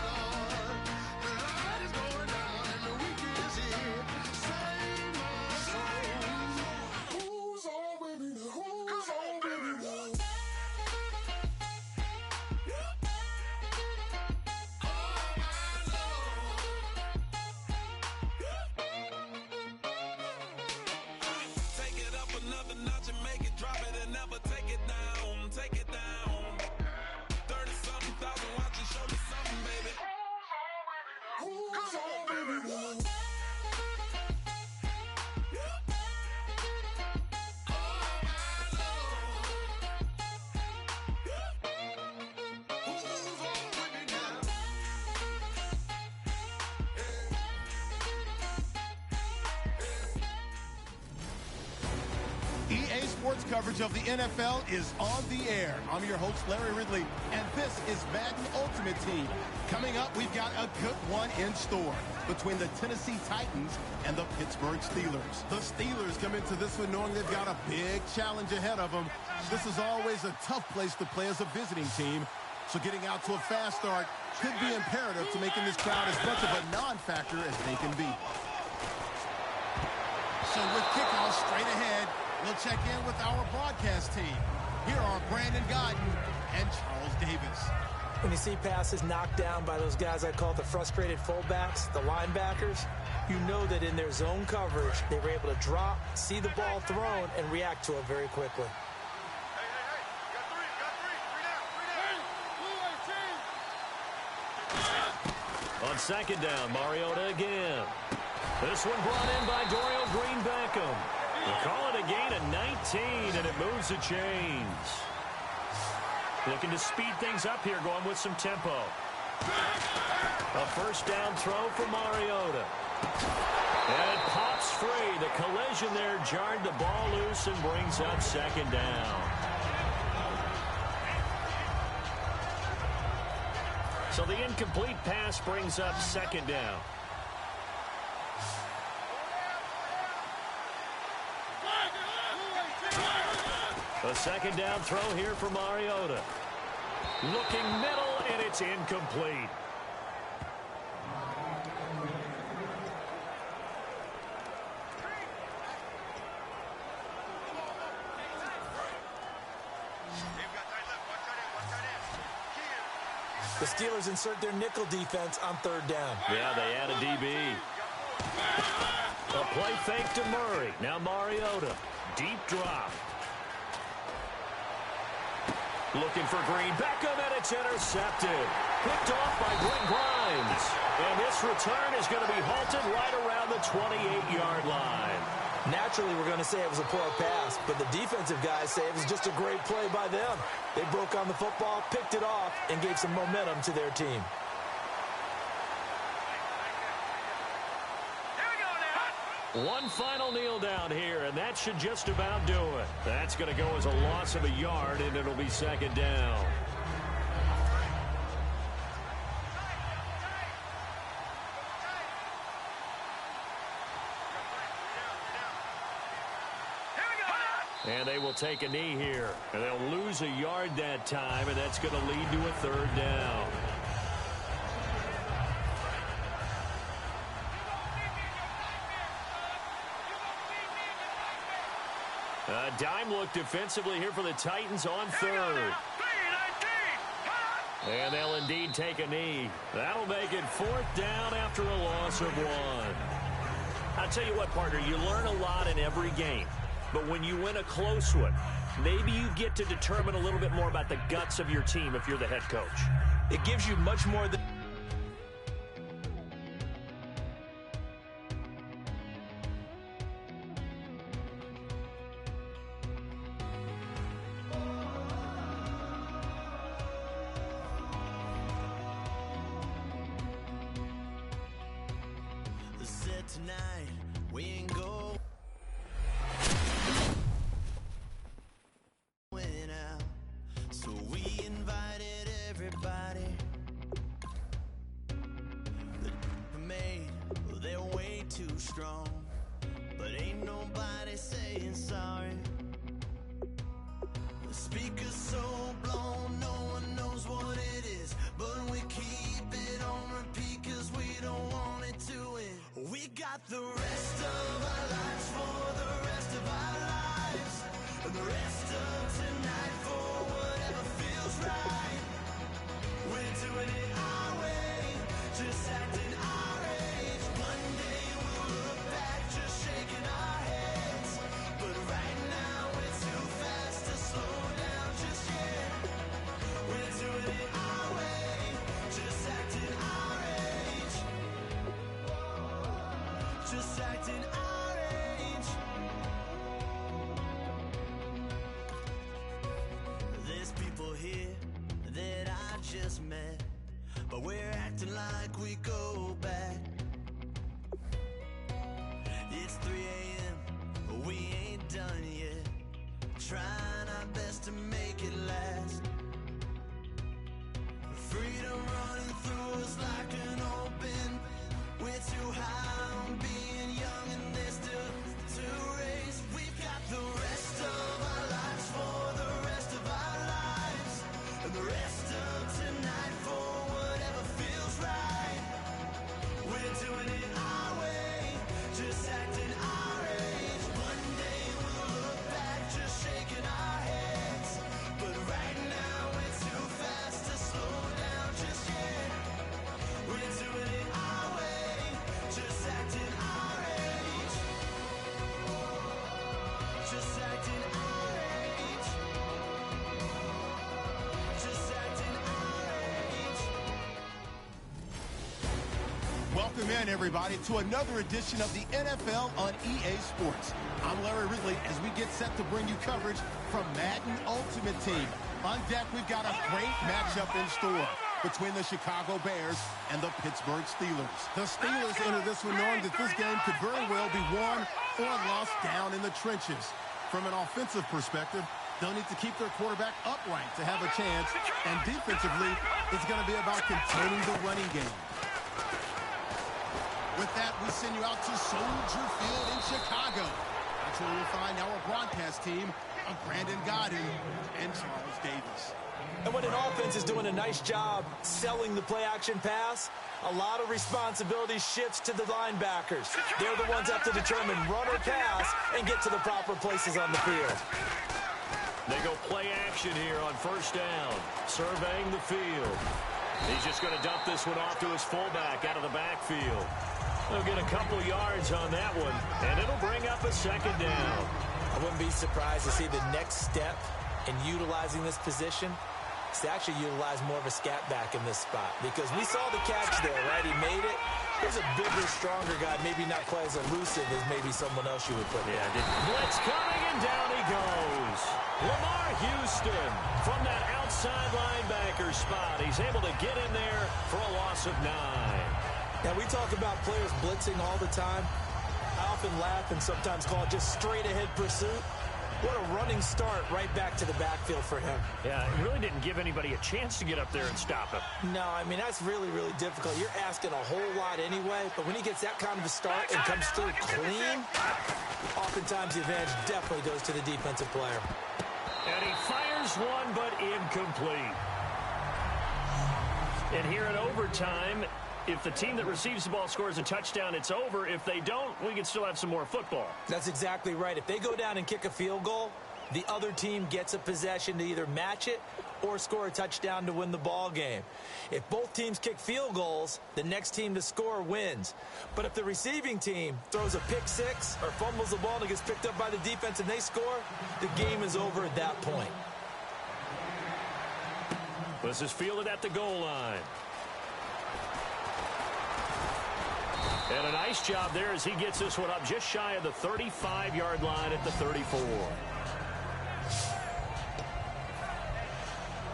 Lord, the light is going down and the weekend is here. Save my soul. Who's on with me now? Who's on with me now? Take it up another notch and make it drop it and never take it down. Take it down. 30-something thousand watching, show me something, baby. Who's on with me now? Who's on with me now? EA Sports coverage of the NFL is on the air. I'm your host, Larry Ridley, and this is Madden Ultimate Team. Coming up, we've got a good one in store between the Tennessee Titans and the Pittsburgh Steelers. The Steelers come into this one knowing they've got a big challenge ahead of them. This is always a tough place to play as a visiting team, so getting out to a fast start could be imperative to making this crowd as much of a non-factor as they can be. So with kickoff straight ahead, we'll check in with our broadcast team. Here are Brandon Godden and Charles Davis. When you see passes knocked down by those guys I call the frustrated fullbacks, the linebackers, you know that in their zone coverage, they were able to drop, see the ball thrown, and react to it very quickly. On second down, Mariota again. This one brought in by Dorial Green-Beckham. We'll call it a gain of 19, and it moves the chains. Looking to speed things up here, going with some tempo. A first down throw for Mariota. And it pops free. The collision there jarred the ball loose and brings up second down. So the incomplete pass brings up second down. A second down throw here for Mariota. Looking middle, and it's incomplete. The Steelers insert their nickel defense on third down. Yeah, they add a DB. A play fake to Murray. Now Mariota. Deep drop. Looking for Green. Beckham, and it's intercepted. Picked off by Brent Grimes. And this return is going to be halted right around the 28-yard line. Naturally, we're going to say it was a poor pass, but the defensive guys say it was just a great play by them. They broke on the football, picked it off, and gave some momentum to their team. One final kneel down here, and that should just about do it. That's going to go as a loss of a yard, and it'll be second down. And they will take a knee here. And they'll lose a yard that time, and that's going to lead to a third down. A dime look defensively here for the Titans on third. And they'll indeed take a knee. That'll make it fourth down after a loss of one. I'll tell you what, partner, you learn a lot in every game. But when you win a close one, maybe you get to determine a little bit more about the guts of your team if you're the head coach. It gives you much more than... Tonight, we ain't going out, so we invited everybody. The made, well, they're way too strong, but ain't nobody saying sorry. The speaker's so blown, no one knows what it is. But we keep it on repeat cause we don't want it to end. We got the rest of our lives for the rest of our lives. And the rest of tonight for whatever feels right. We're doing it our way, just acting our age. One day we'll look back just shaking our heads. But right now we're too fast to slow down just yet. We're doing it our way, just acting our age. Just acting our age. There's people here that I just met, but we're acting like we go back. It's 3 a.m., but we ain't done yet. Trying our best to make it last. Freedom running through us like an open. We're too high on being young and there's still to race. We've got the rest of our lives for the rest of our lives. And the rest of tonight for whatever feels right. We're doing it our way, just acting our age. One day we'll look back just shaking our heads. But right now we're too fast to slow down just yet. We're doing it our way, just acting our age. Just acting our age. Just acting our age. Welcome in, everybody, to another edition of the NFL on EA Sports. I'm Larry Ridley as we get set to bring you coverage from Madden Ultimate Team. On deck, we've got a great matchup in store between the Chicago Bears and the Pittsburgh Steelers. The Steelers enter this one knowing that this game could very well be won or lost down in the trenches. From an offensive perspective, they'll need to keep their quarterback upright to have a chance, and defensively, it's going to be about containing the running game. With that, we send you out to Soldier Field in Chicago. That's where we'll find our broadcast team of Brandon Godden and Charles Davis. And when an offense is doing a nice job selling the play-action pass, a lot of responsibility shifts to the linebackers. They're the ones that have to determine run or pass and get to the proper places on the field. They go play action here on first down, surveying the field. He's just going to dump this one off to his fullback out of the backfield. They'll get a couple yards on that one, and it'll bring up a second down. I wouldn't be surprised to see the next step in utilizing this position is to actually utilize more of a scat back in this spot, because we saw the catch there, right? He made it. There's a bigger, stronger guy, maybe not quite as elusive as maybe someone else you would put there. Blitz coming, and down he goes. Lamar Houston from that outside linebacker spot. He's able to get in there for a loss of 9. Now, we talk about players blitzing all the time. I often laugh and sometimes call it just straight-ahead pursuit. What a running start right back to the backfield for him. Yeah, he really didn't give anybody a chance to get up there and stop him. No, I mean, that's really, really difficult. You're asking a whole lot anyway, but when he gets that kind of a start and comes through clean, oftentimes the advantage definitely goes to the defensive player. And he fires one, but incomplete. And here at overtime, if the team that receives the ball scores a touchdown, it's over. If they don't, we can still have some more football. That's exactly right. If they go down and kick a field goal, the other team gets a possession to either match it or score a touchdown to win the ball game. If both teams kick field goals, the next team to score wins. But if the receiving team throws a pick six or fumbles the ball and it gets picked up by the defense and they score, the game is over at that point. This is fielded at the goal line. And a nice job there as he gets this one up just shy of the 35-yard line at the 34.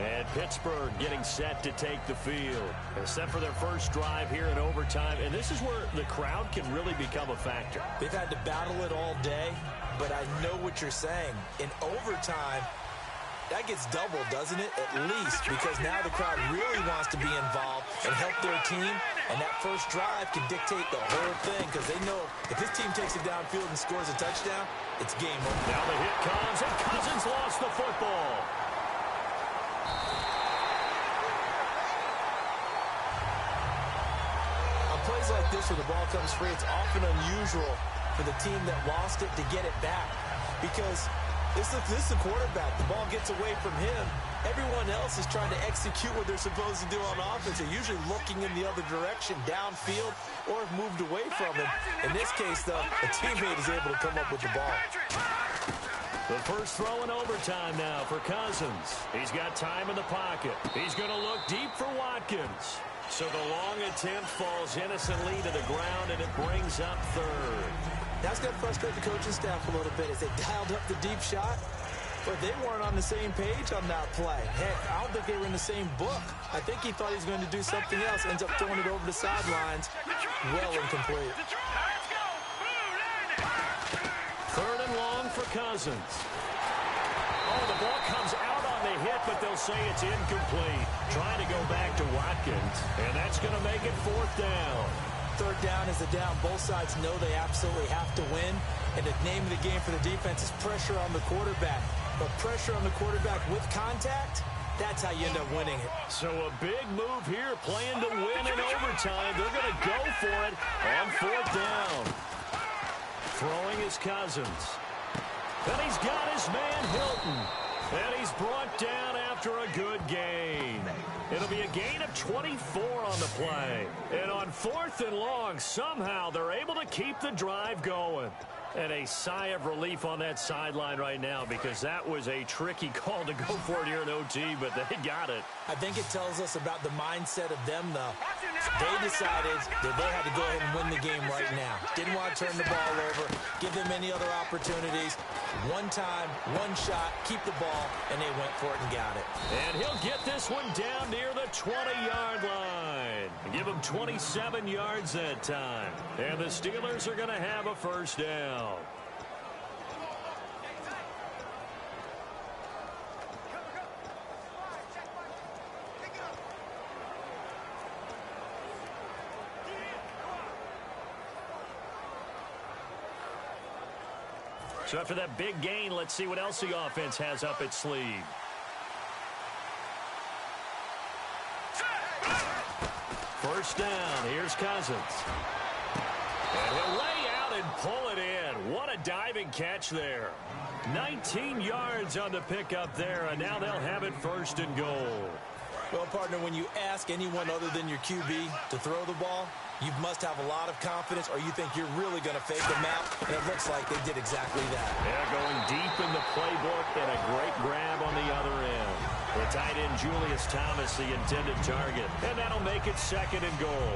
And Pittsburgh getting set to take the field. They're set for their first drive here in overtime. And this is where the crowd can really become a factor. They've had to battle it all day, but I know what you're saying. In overtime, that gets doubled, doesn't it? At least, because now the crowd really wants to be involved and help their team, and that first drive can dictate the whole thing because they know if this team takes it downfield and scores a touchdown, it's game over. Now the hit comes, and Cousins lost the football. On plays like this where the ball comes free, it's often unusual for the team that lost it to get it back because this is the quarterback. The ball gets away from him. Everyone else is trying to execute what they're supposed to do on offense. They're usually looking in the other direction, downfield, or have moved away from him. In this case, though, a teammate is able to come up with the ball. The first throw in overtime now for Cousins. He's got time in the pocket. He's going to look deep for Watkins. So the long attempt falls innocently to the ground, and it brings up third. That's going to frustrate the coaching staff a little bit as they dialed up the deep shot, but they weren't on the same page on that play. Heck, I don't think they were in the same book. I think he thought he was going to do something else, ends up throwing it over the sidelines. Well incomplete. Third and long for Cousins. Oh, the ball comes out on the hit, but they'll say it's incomplete. Trying to go back to Watkins, and that's going to make it fourth down. Third down is the down. Both sides know they absolutely have to win, and the name of the game for the defense is pressure on the quarterback. But pressure on the quarterback with contact, that's how you end up winning it. So a big move here, playing to win in overtime. They're going to go for it on fourth down. Throwing is Cousins. And he's got his man Hilton. And he's brought down after a good gain. It'll be a gain of 24 on the play. And on fourth and long, somehow they're able to keep the drive going. And a sigh of relief on that sideline right now because that was a tricky call to go for it here in OT, but they got it. I think it tells us about the mindset of them, though. They decided that they had to go ahead and win the game right now. Didn't want to turn the ball over, give them any other opportunities. One time, one shot, keep the ball, and they went for it and got it. And he'll get this one down near the 20-yard line. Give him 27 yards that time. And the Steelers are going to have a first down. So after that big gain, let's see what else the offense has up its sleeve. First down, here's Cousins. And he'll lay out and pull it in. What a diving catch there. 19 yards on the pickup there, and now they'll have it first and goal. Well, partner, when you ask anyone other than your QB to throw the ball, you must have a lot of confidence or you think you're really going to fake them out, and it looks like they did exactly that. Yeah, going deep in the playbook and a great grab on the other end. The tight end Julius Thomas, the intended target, and that'll make it second and goal.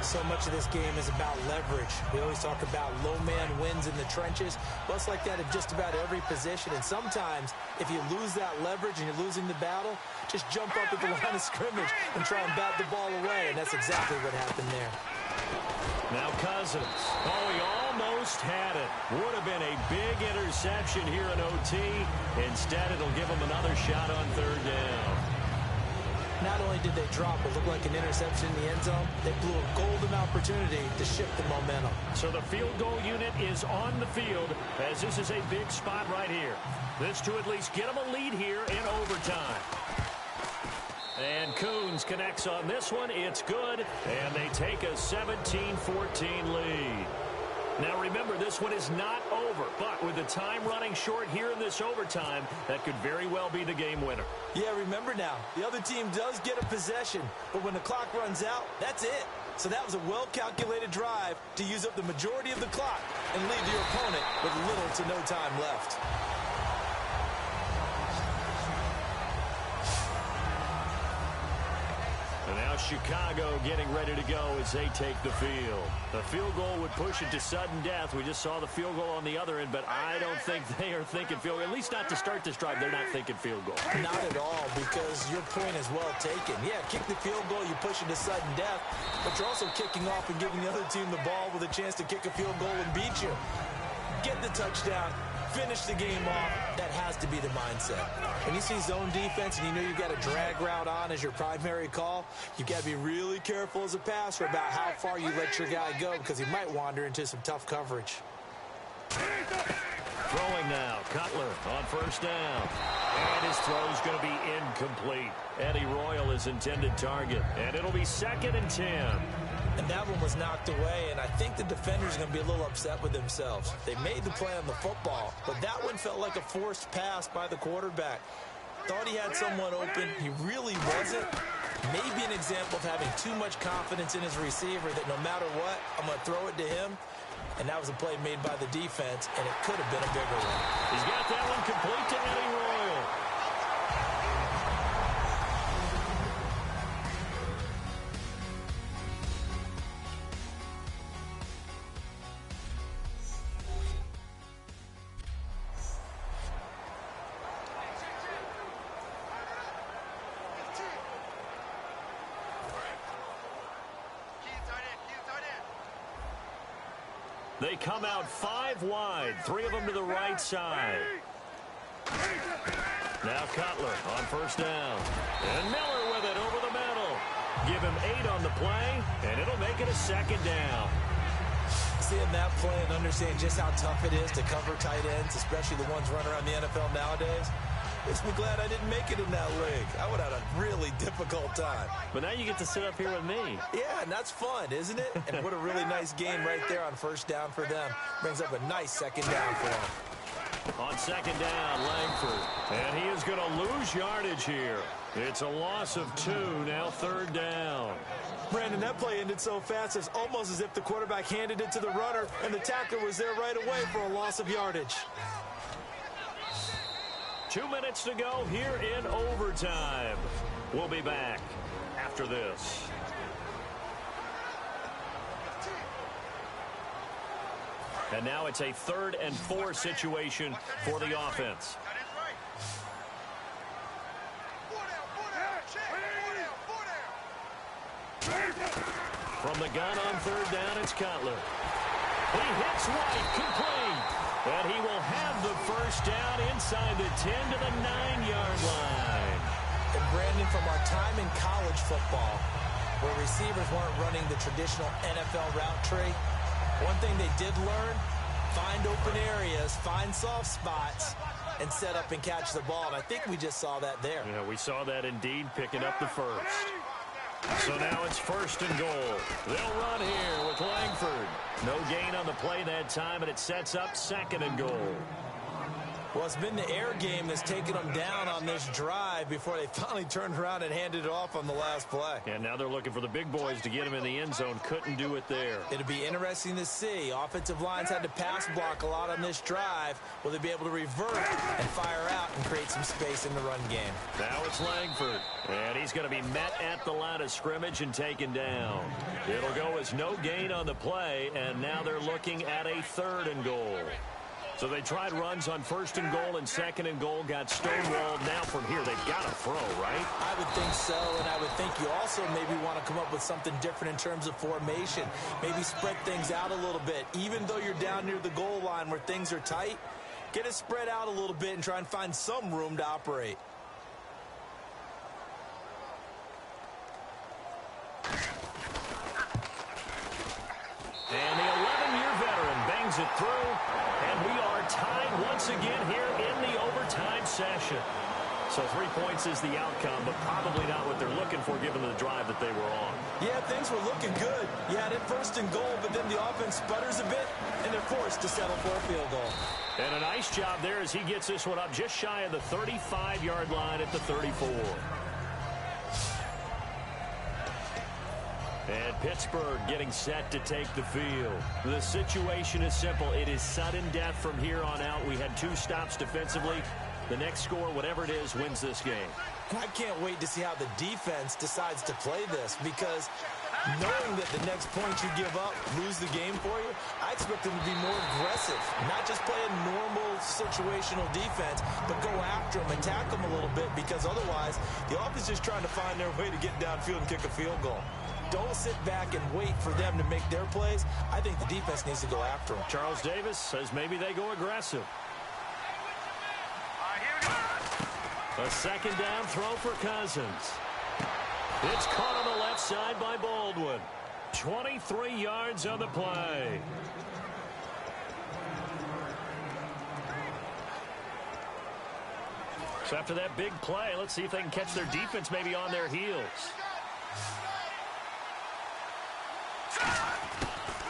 So much of this game is about leverage. We always talk about low man wins in the trenches. Well, it's like that in just about every position. And sometimes, if you lose that leverage and you're losing the battle, just jump up at the line of scrimmage and try and bat the ball away. And that's exactly what happened there. Now Cousins. Oh, he almost had it. Would have been a big interception here in OT. Instead, it'll give him another shot on third down. Not only did they drop what looked like an interception in the end zone, they blew a golden opportunity to shift the momentum. So the field goal unit is on the field as this is a big spot right here. This to at least get them a lead here in overtime. And Coons connects on this one. It's good. And they take a 17-14 lead. Now remember, this one is not over, but with the time running short here in this overtime, that could very well be the game winner. Yeah, remember now, the other team does get a possession, but when the clock runs out, that's it. So that was a well-calculated drive to use up the majority of the clock and leave your opponent with little to no time left. And now Chicago getting ready to go as they take the field. The field goal would push it to sudden death. We just saw the field goal on the other end, but I don't think they are thinking field goal. At least not to start this drive. They're not thinking field goal. Not at all, because your point is well taken. Yeah, kick the field goal, you push it to sudden death, but you're also kicking off and giving the other team the ball with a chance to kick a field goal and beat you. Get the touchdown, finish the game off. That has to be the mindset. When you see zone defense and you know you've got a drag route on as your primary call, you've got to be really careful as a passer about how far you let your guy go because he might wander into some tough coverage. Throwing now, Cutler on first down. And his throw's going to be incomplete. Eddie Royal is intended target. And it'll be 2nd and 10. And that one was knocked away, and I think the defender's going to be a little upset with themselves. They made the play on the football, but that one felt like a forced pass by the quarterback. Thought he had someone open. He really wasn't. Maybe an example of having too much confidence in his receiver that no matter what, I'm going to throw it to him. And that was a play made by the defense, and it could have been a bigger one. He's got that one complete to Eddie Royal. They come out 5 wide, 3 of them to the right side. Now Cutler on first down. And Miller with it over the middle. Give him 8 on the play, and it'll make it a 2nd down. Seeing that play and understand just how tough it is to cover tight ends, especially the ones running around the NFL nowadays, makes me glad I didn't make it in that league. I would have had a really difficult time. But now you get to sit up here with me. Yeah, and that's fun, isn't it? And what a really nice game right there on first down for them. Brings up a nice 2nd down for them. On 2nd down, Langford. And he is going to lose yardage here. It's a loss of 2, now 3rd down. Brandon, that play ended so fast, it's almost as if the quarterback handed it to the runner, and the tackler was there right away for a loss of yardage. 2 minutes to go here in overtime. We'll be back after this. And now it's a 3rd and 4 situation for the offense. From the gun on 3rd down, it's Cutler. He hits White, complete. And he will have the first down inside the 10 to the 9-yard line. And Brandon, from our time in college football, where receivers weren't running the traditional NFL route tree, one thing they did learn, find open areas, find soft spots, and set up and catch the ball. And I think we just saw that there. Yeah, we saw that indeed, picking up the first. So now it's 1st and goal. They'll run here with Langford. No gain on the play that time, and it sets up 2nd and goal. Well, it's been the air game that's taken them down on this drive before they finally turned around and handed it off on the last play. And now they're looking for the big boys to get him in the end zone. Couldn't do it there. It'll be interesting to see. Offensive lines had to pass block a lot on this drive. Will they be able to revert and fire out and create some space in the run game? Now it's Langford. And he's going to be met at the line of scrimmage and taken down. It'll go as no gain on the play, and now they're looking at a 3rd and goal. So they tried runs on 1st and goal and 2nd and goal, got stonewalled. Now from here, they've got to throw, right? I would think so, and I would think you also maybe want to come up with something different in terms of formation. Maybe spread things out a little bit. Even though you're down near the goal line where things are tight, get it spread out a little bit and try and find some room to operate. And the 11-year veteran bangs it through, and we are tied once again here in the overtime session. So 3 points is the outcome, but probably not what they're looking for given the drive that they were on. Yeah, things were looking good. You had it 1st and goal, but then the offense sputters a bit, and they're forced to settle for a field goal. And a nice job there as he gets this one up just shy of the 35-yard line at the 34. And Pittsburgh getting set to take the field. The situation is simple. It is sudden death from here on out. We had 2 stops defensively. The next score, whatever it is, wins this game. I can't wait to see how the defense decides to play this, because knowing that the next point you give up, lose the game for you, I expect them to be more aggressive. Not just play a normal situational defense, but go after them, attack them a little bit, because otherwise the offense is trying to find their way to get downfield and kick a field goal. Don't sit back and wait for them to make their plays. I think the defense needs to go after them. Charles Davis says maybe they go aggressive. A second down throw for Cousins. It's caught on the left side by Baldwin. 23 yards on the play. So after that big play, let's see if they can catch their defense maybe on their heels.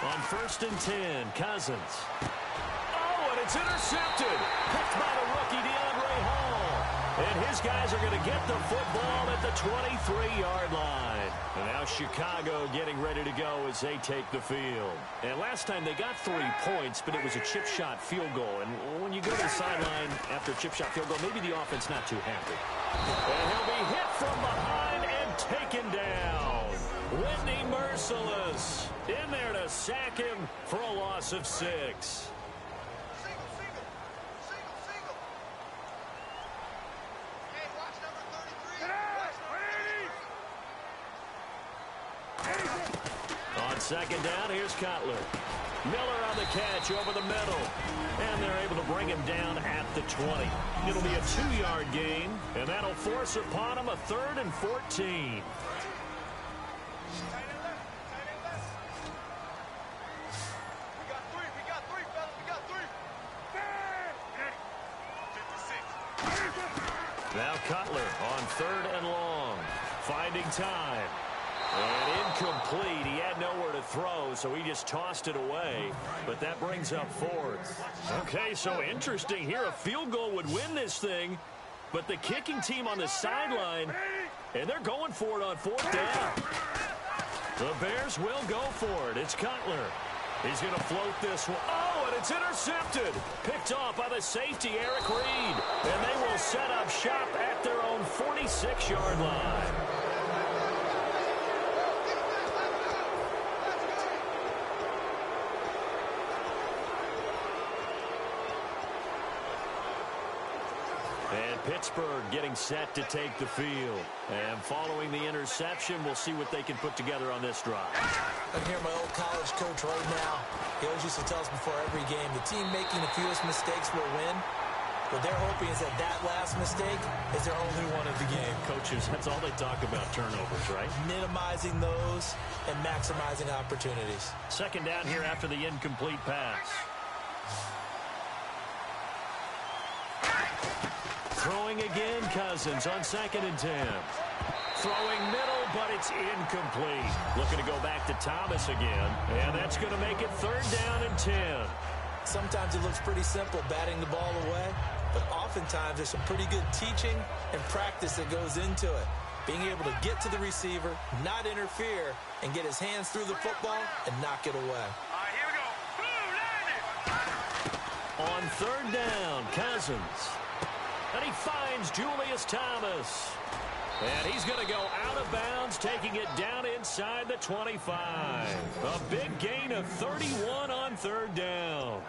On 1st and 10, Cousins. Oh, and it's intercepted. Picked by the rookie, DeAndre Hall. And his guys are going to get the football at the 23-yard line. And now Chicago getting ready to go as they take the field. And last time they got 3 points, but it was a chip shot field goal. And when you go to the sideline after a chip shot field goal, maybe the offense not too happy. And he'll be hit from behind and taken down. Whitney Merciless in there to sack him for a loss of 6. On second down, here's Cutler. Miller on the catch over the middle. And they're able to bring him down at the 20. It'll be a 2-yard gain, and that'll force upon him a 3rd and 14. Now Cutler on 3rd and long. Finding time. And incomplete. He had nowhere to throw, so he just tossed it away. But that brings up 4th. Okay, so interesting here. A field goal would win this thing, but the kicking team on the sideline, and they're going for it on 4th down. The Bears will go for it. It's Cutler. He's going to float this one. Oh, and it's intercepted. Picked off by the safety, Eric Reed. And they will set up shop at their own 46-yard line. And Pittsburgh getting set to take the field. And following the interception, we'll see what they can put together on this drive. I'm here, my old college coach right now. He always used to tell us before every game, the team making the fewest mistakes will win. What they're hoping is that that last mistake is their only one of the game. Coaches, that's all they talk about, turnovers, right? Minimizing those and maximizing opportunities. Second down here after the incomplete pass. Throwing again, Cousins on 2nd and 10. Throwing middle, but it's incomplete. Looking to go back to Thomas again. And that's going to make it 3rd down and 10. Sometimes it looks pretty simple, batting the ball away. But oftentimes there's some pretty good teaching and practice that goes into it. Being able to get to the receiver, not interfere, and get his hands through the football and knock it away. All right, here we go. On 3rd down, Cousins. And he finds Julius Thomas. And he's going to go out of bounds, taking it down inside the 25. A big gain of 31 on 3rd down.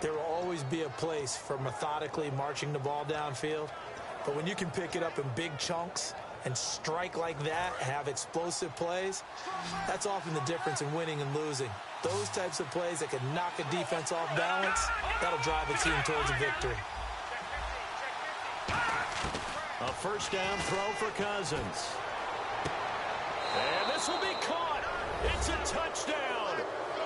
There will always be a place for methodically marching the ball downfield. But when you can pick it up in big chunks and strike like that, have explosive plays, that's often the difference in winning and losing. Those types of plays that can knock a defense off balance, that'll drive a team towards a victory. A 1st down throw for Cousins. And this will be caught. It's a touchdown.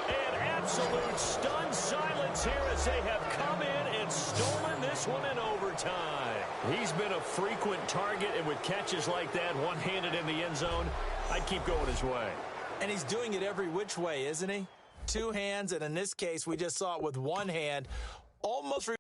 And absolute stunned silence here as they have come in and stolen this one in overtime. He's been a frequent target, and with catches like that, one-handed in the end zone, I'd keep going his way. And he's doing it every which way, isn't he? 2 hands, and in this case, we just saw it with 1 hand. Almost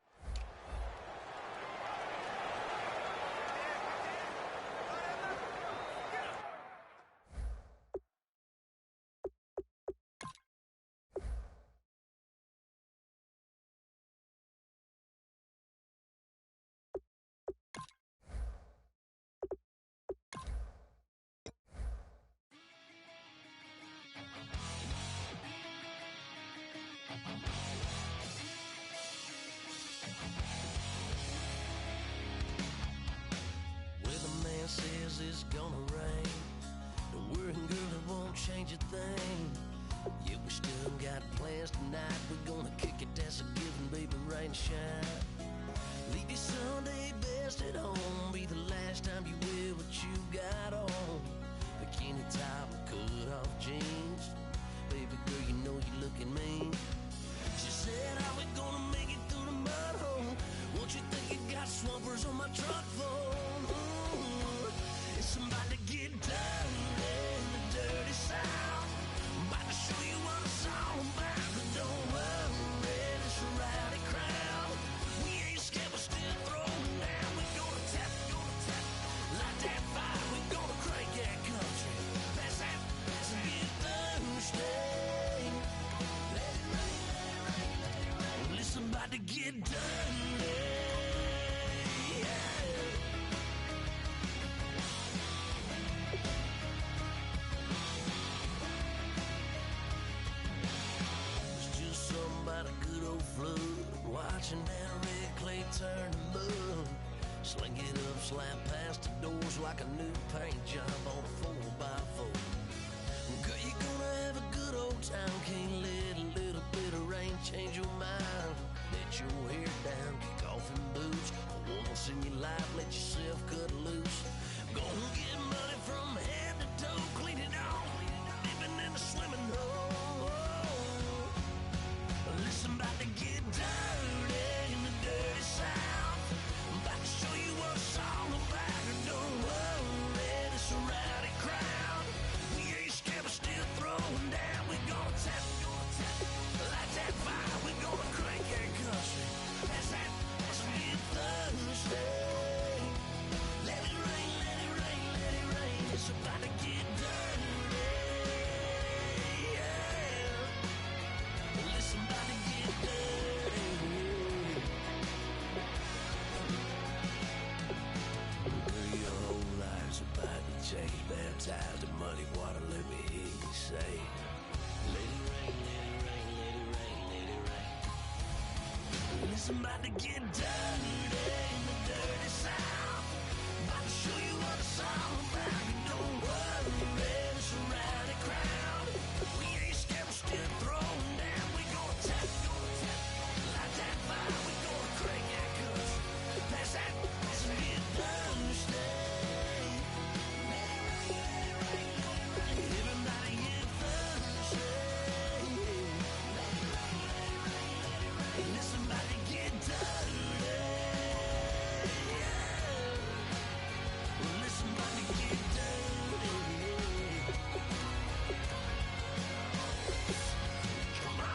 says it's gonna rain. Don't worry, girl, it won't change a thing. Yeah, we still got plans tonight. We're gonna kick it, that's a given, baby, rain and shine. Leave your Sunday best at home. Be the last time you wear what you got on. Bikini top and cut off jeans. Baby girl, you know you looking mean. She said, how we gonna make it through the mud hole? Won't you think you got swampers on my truck phone? Ooh, it's about to get dirty in the dirty South. I'm about to show you what it's all about. But don't worry, it's a rowdy crowd. We ain't scared, but still throwing down. We gonna tap, light that fire. We gonna crank that country. Pass that, and get thirsty. Let it rain, let it rain, let it rain. Well, it's about to get dirty. Yeah. It's just something about a good old flood. Watching that red clay turn to mud. Sling it up, slap past the doors like a new paint job on a 4x4. Girl, you gonna have a good old time. Can't let a little bit of rain change your mind. Let your hair down, kick off in boots. Once in your life, let yourself cut loose. Gonna get money from head to toe, clean it off. Living in a swimming hole. Listen, about to get dirty in the dirty South. I'm about to show you what it's all about. Don't worry, it's a rowdy crowd. We ain't scared, but still throwing down. We gonna tap, light that fire. We gonna crank that country. That's that, as we get thirsty. Let it rain, let it rain, let it rain. It's about to get dirty. Yeah. Listen, about to get dirty. Girl, your whole life's about to change. Baptized in muddy water, let me hear you say, let it rain, let it rain, let it rain, let it rain. Listen, about to get dirty in the dirty South. About to show you what it's all about. Don't worry, it's a rowdy crowd. We ain't scared, we're still throwing down. We gonna tap, light that fire. We gonna crank that country. Pass that, as we get thirsty. Let it rain, let it rain, let it rain. Everybody get thirsty. Let it rain, let it rain, let it rain. Listen, about to get dirty. Yeah. Listen, about to get dirty. Come on.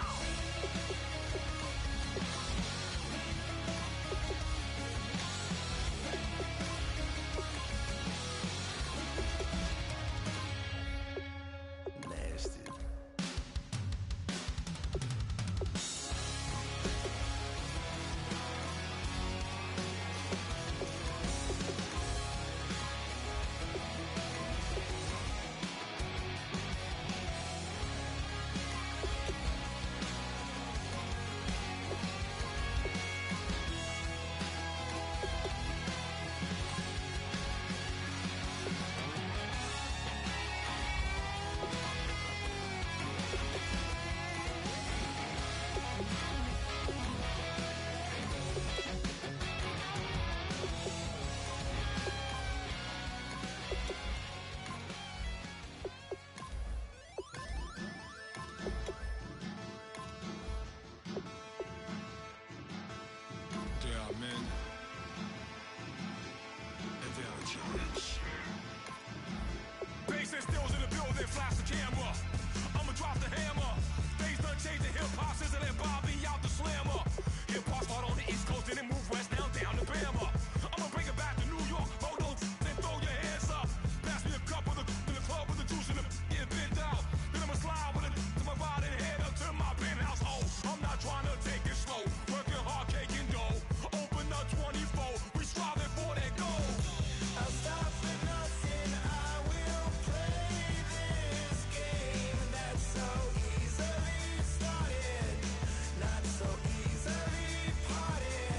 Nasty. There are men, and there are giants. Bass and stills in the building, flash the camera. I'ma drop the hammer. Things done changed, the hip-hop sizzle and Bobby out the slammer. Hip-hop start on the East Coast, then it move west, now down to Bama. I'ma bring it back to New York, hold on, then throw your hands up. Pass me a cup of the club with the juice in the getting bent out. Then I'ma slide with it to my body and head up to my penthouse. Oh, I'm not trying to take it slow, working hard, caking dough. Open up 24, we striving for that goal. I'll stop for nothing, I will play this game that's so easily started, not so easily parted.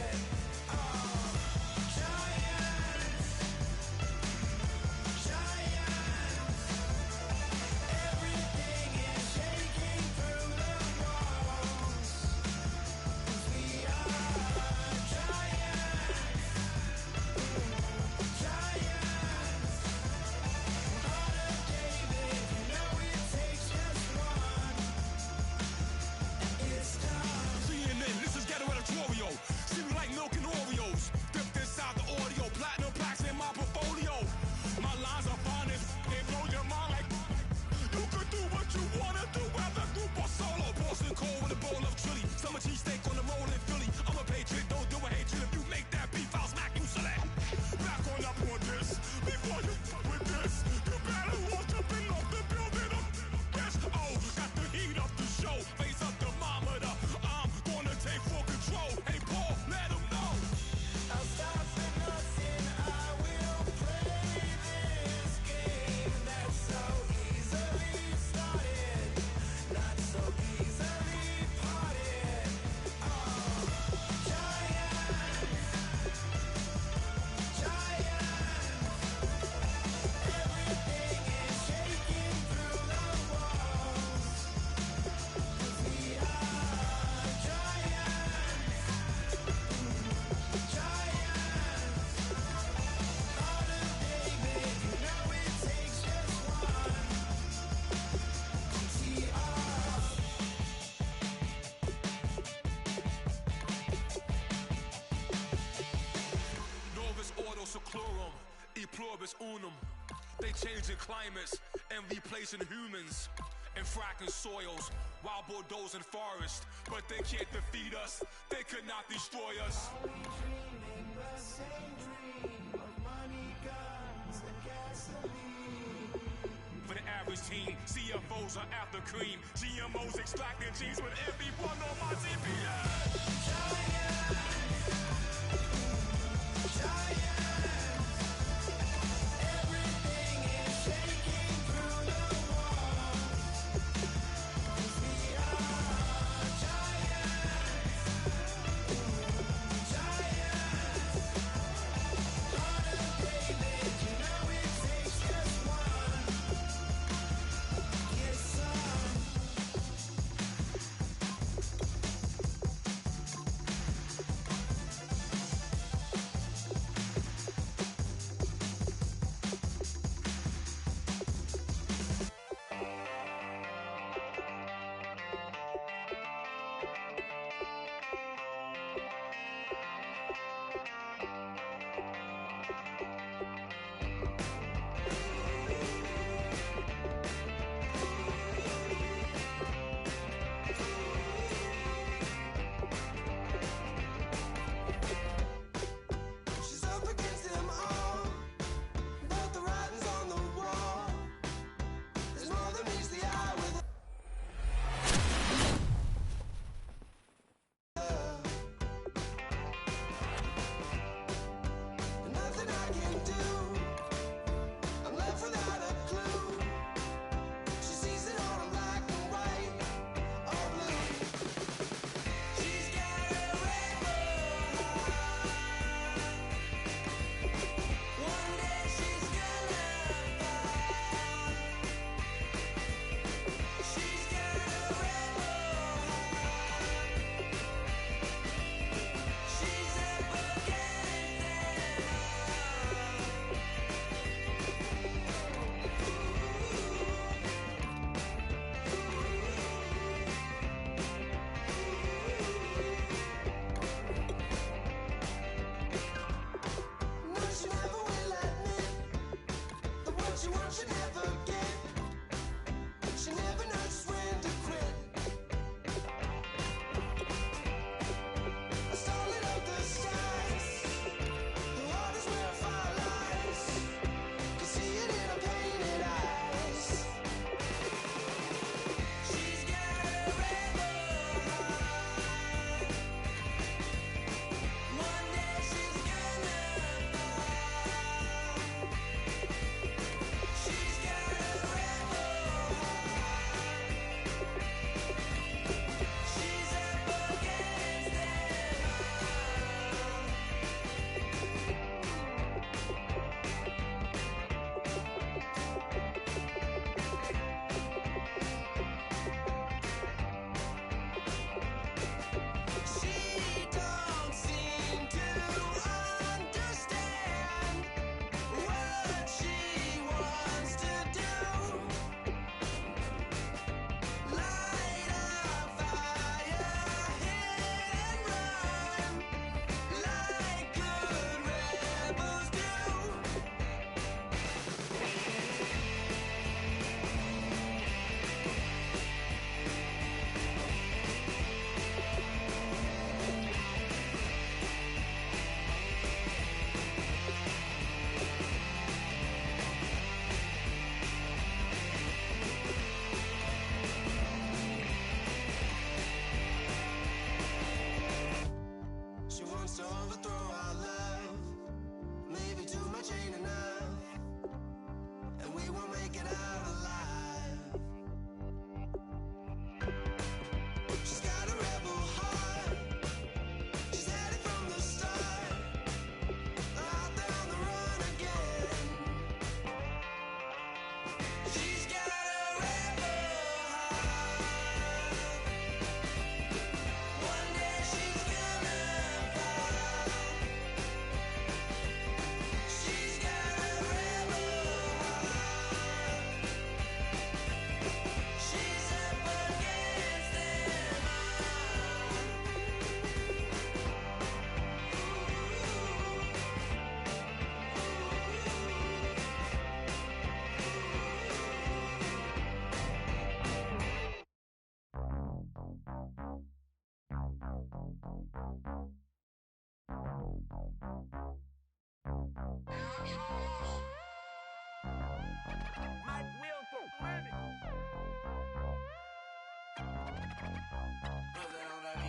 Orbis unum. They changing climates and replacing humans and fracking soils while bulldozing forests. But they can't defeat us. They could not destroy us. Are we dreaming the same dream of money, guns, and gasoline? For the average teen, CFOs are after cream. GMOs extracting genes with everyone on my TPS. Everything is shaking through the walls. 'Cause we are giants. Giants. Heart of David, you know it takes just one. Yes, son. She's up against them all, but the writing's on the wall. There's more than meets the eye with nothing I can do. I'm left without a clue. She sees it all in black and white or blue. She's got a rebel heart. One day she's gonna fall. She's got a rebel heart. She's up against them all. No, she never will admit that what you want you never get. She never knows when to quit. I started up the skies. The heart is where fire lies. Can see it in her painted eyes. She's got a rebel heart. One day she's gonna fall. She's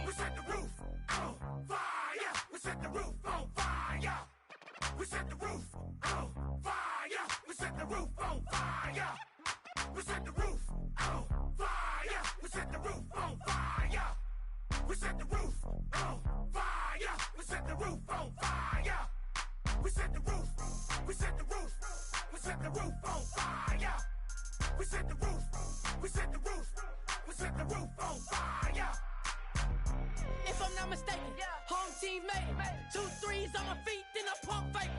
We set the roof on fire. We set the roof on fire. We set the roof on fire. We set the roof on fire. We set the roof on fire. We set the roof on fire. We set the roof on fire. We set the roof on fire. We set the roof. We set the roof. We set the roof on fire. We set the roof. We set the roof. We set the roof on fire. If I'm not mistaken, home team made it. 2 threes on my feet, then I pump fake.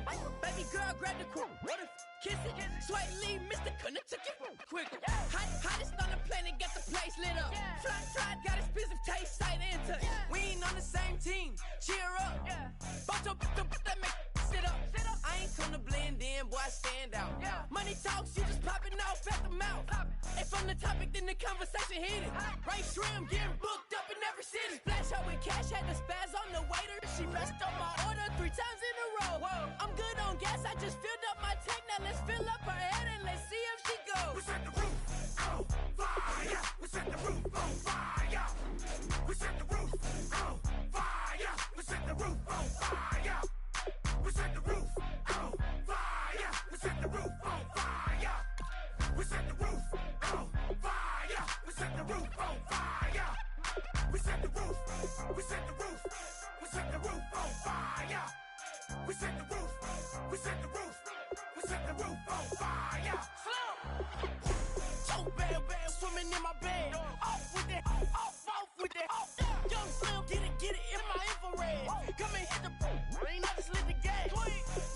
Baby girl grabbed the quick, what if kiss it? Sway Lee, Mr. Couldn't took it quick. Hottest on the planet, got the place lit up. Fly, got expensive taste, sight into. We ain't on the same team, cheer up. Bout your that make sit up. I ain't come to blend in, boy, I stand out. Money talks, you just popping off at the mouth. If I'm the topic, then the conversation heated. Right shrimp, getting booked up in every city. Splash out with cash, had the spaz on the waiter. She messed up my order 3 times in a row. I'm good on gas, I just filled up my tank. Now let's fill up her head and let's see if she goes. We set the roof on fire. We set the roof on fire. We set the roof on fire. We set the roof on fire. We set the roof on fire. We set the roof on fire. We set the roof on fire. We set the roof on fire. We set the roof. We set the roof. We set the roof on fire. We set the roof. We set the roof. We set the roof on fire. So bad, swimming in my bed. Off with that, off with that. Young Slim, get it in my infrared. Come and hit the rain, I just lit the gas.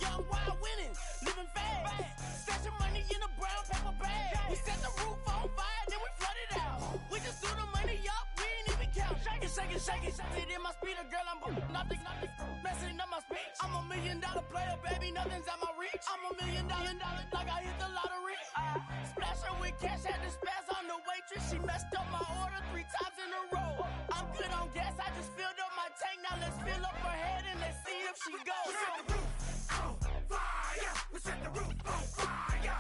Young wild winning, living fast. Stashing money in a brown paper bag. We set the roof on fire, then we flood it out. We just threw the money up, we ain't even count. Shake it. Sit in my speeder, girl, I'm nothing, messing up my speech. I'm $1 million player, baby, nothing's out my reach. I'm $1 million, like I hit the lottery. Splash her with cash, had the spaz on the waitress. She messed up my order 3 times in a row. I'm good on gas, I just filled up my tank. Now let's fill up her head and let's see if she goes. We set the roof on fire. We set the roof on fire.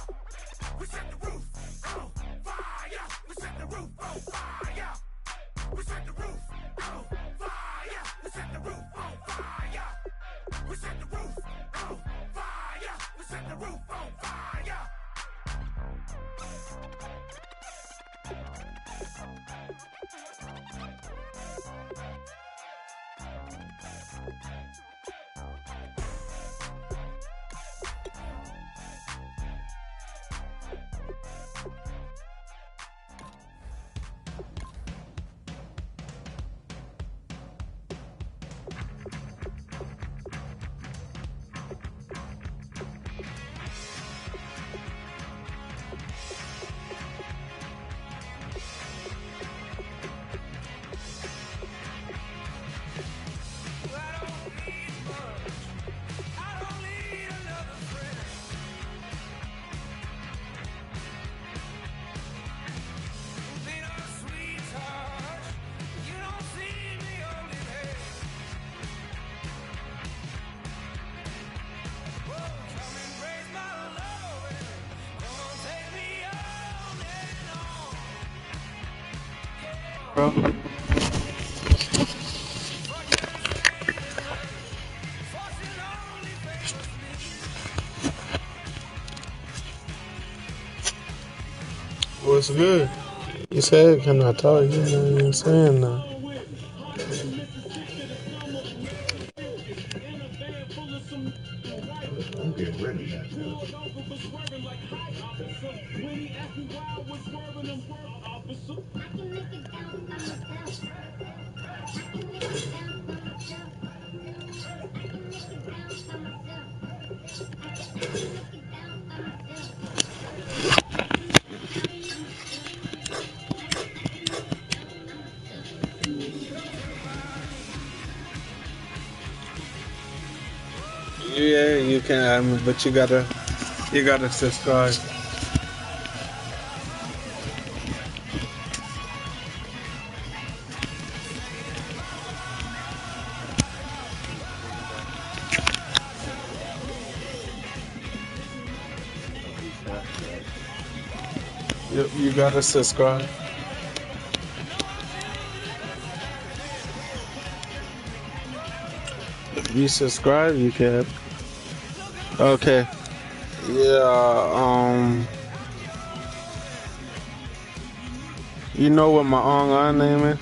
We set the roof on fire. We set the roof on fire. We set the roof on fire. We set the roof on fire. We set the roof on fire. We set the roof on fire. Bro. What's good? You said, can I talk? You ain't saying nothing. I'm getting ready now. Yeah, you can, but you gotta subscribe. You gotta subscribe. If you subscribe, you can. Okay. Yeah. You know what my online name is?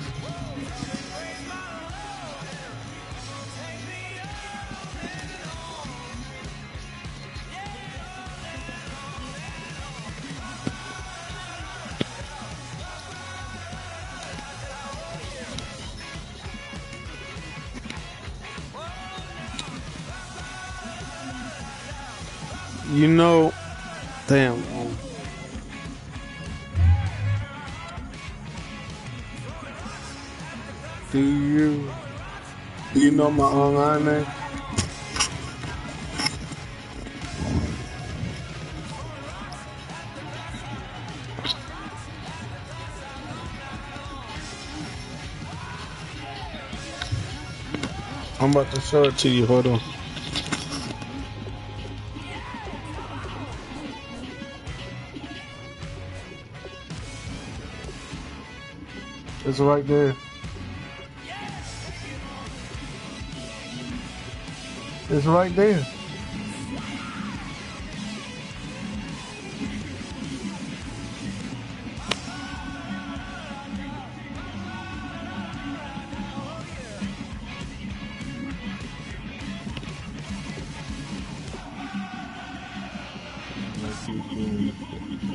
You know, damn. Do you know my online name? I'm about to show it to you. Hold on. It's right there. It's right there.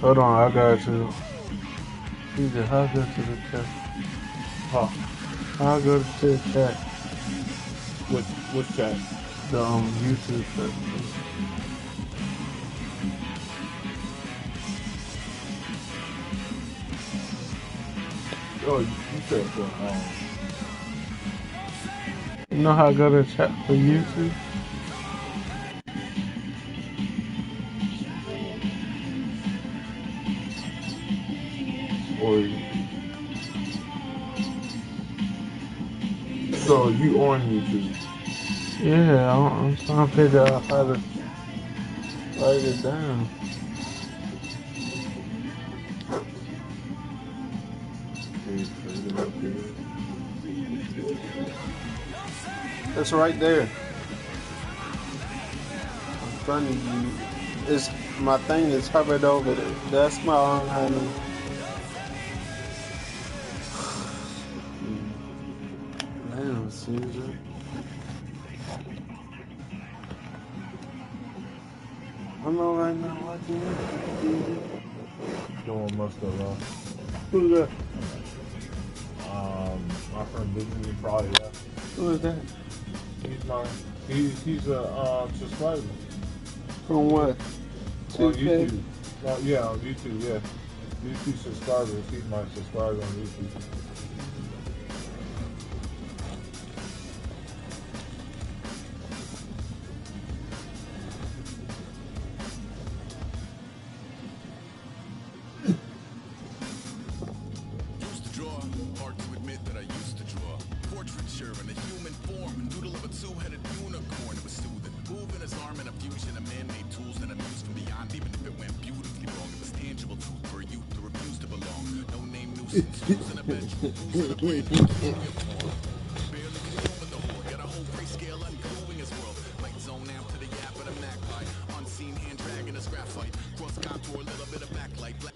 Hold on, I got you. Jesus, how go to the chat? Huh? How go to the chat? Which chat? The YouTube chat. Oh, you said for You know how I go to chat for YouTube? or so you on YouTube? Yeah, I'm trying to figure out how to write it down. It's right there. In front of you. It's my thing is covered over there. That's my online name. Damn, Caesar. I know right now what you Doing most of Who's that? my friend Disney probably Who is that? He's a subscriber. From what? On 2K? YouTube. Yeah, on YouTube, yeah. YouTube subscribers. He's my subscriber on YouTube. Used to draw, hard to admit that I used to draw. Portraiture in a human form, noodle of a two-headed unicorn. It was soothing, moving his arm in a fusion of man-made tools and abuse from beyond. Even if it went beautifully wrong, it was tangible truth for a youth to refuse to belong. No name nuisance, who's in a bench, who's in a brand new uniform. Barely consuming the whore, got a whole grayscale ungluing his world. Light zone out to the yap of the magpie, unseen hand dragging his graphite. Cross contour, a little bit of backlight. Black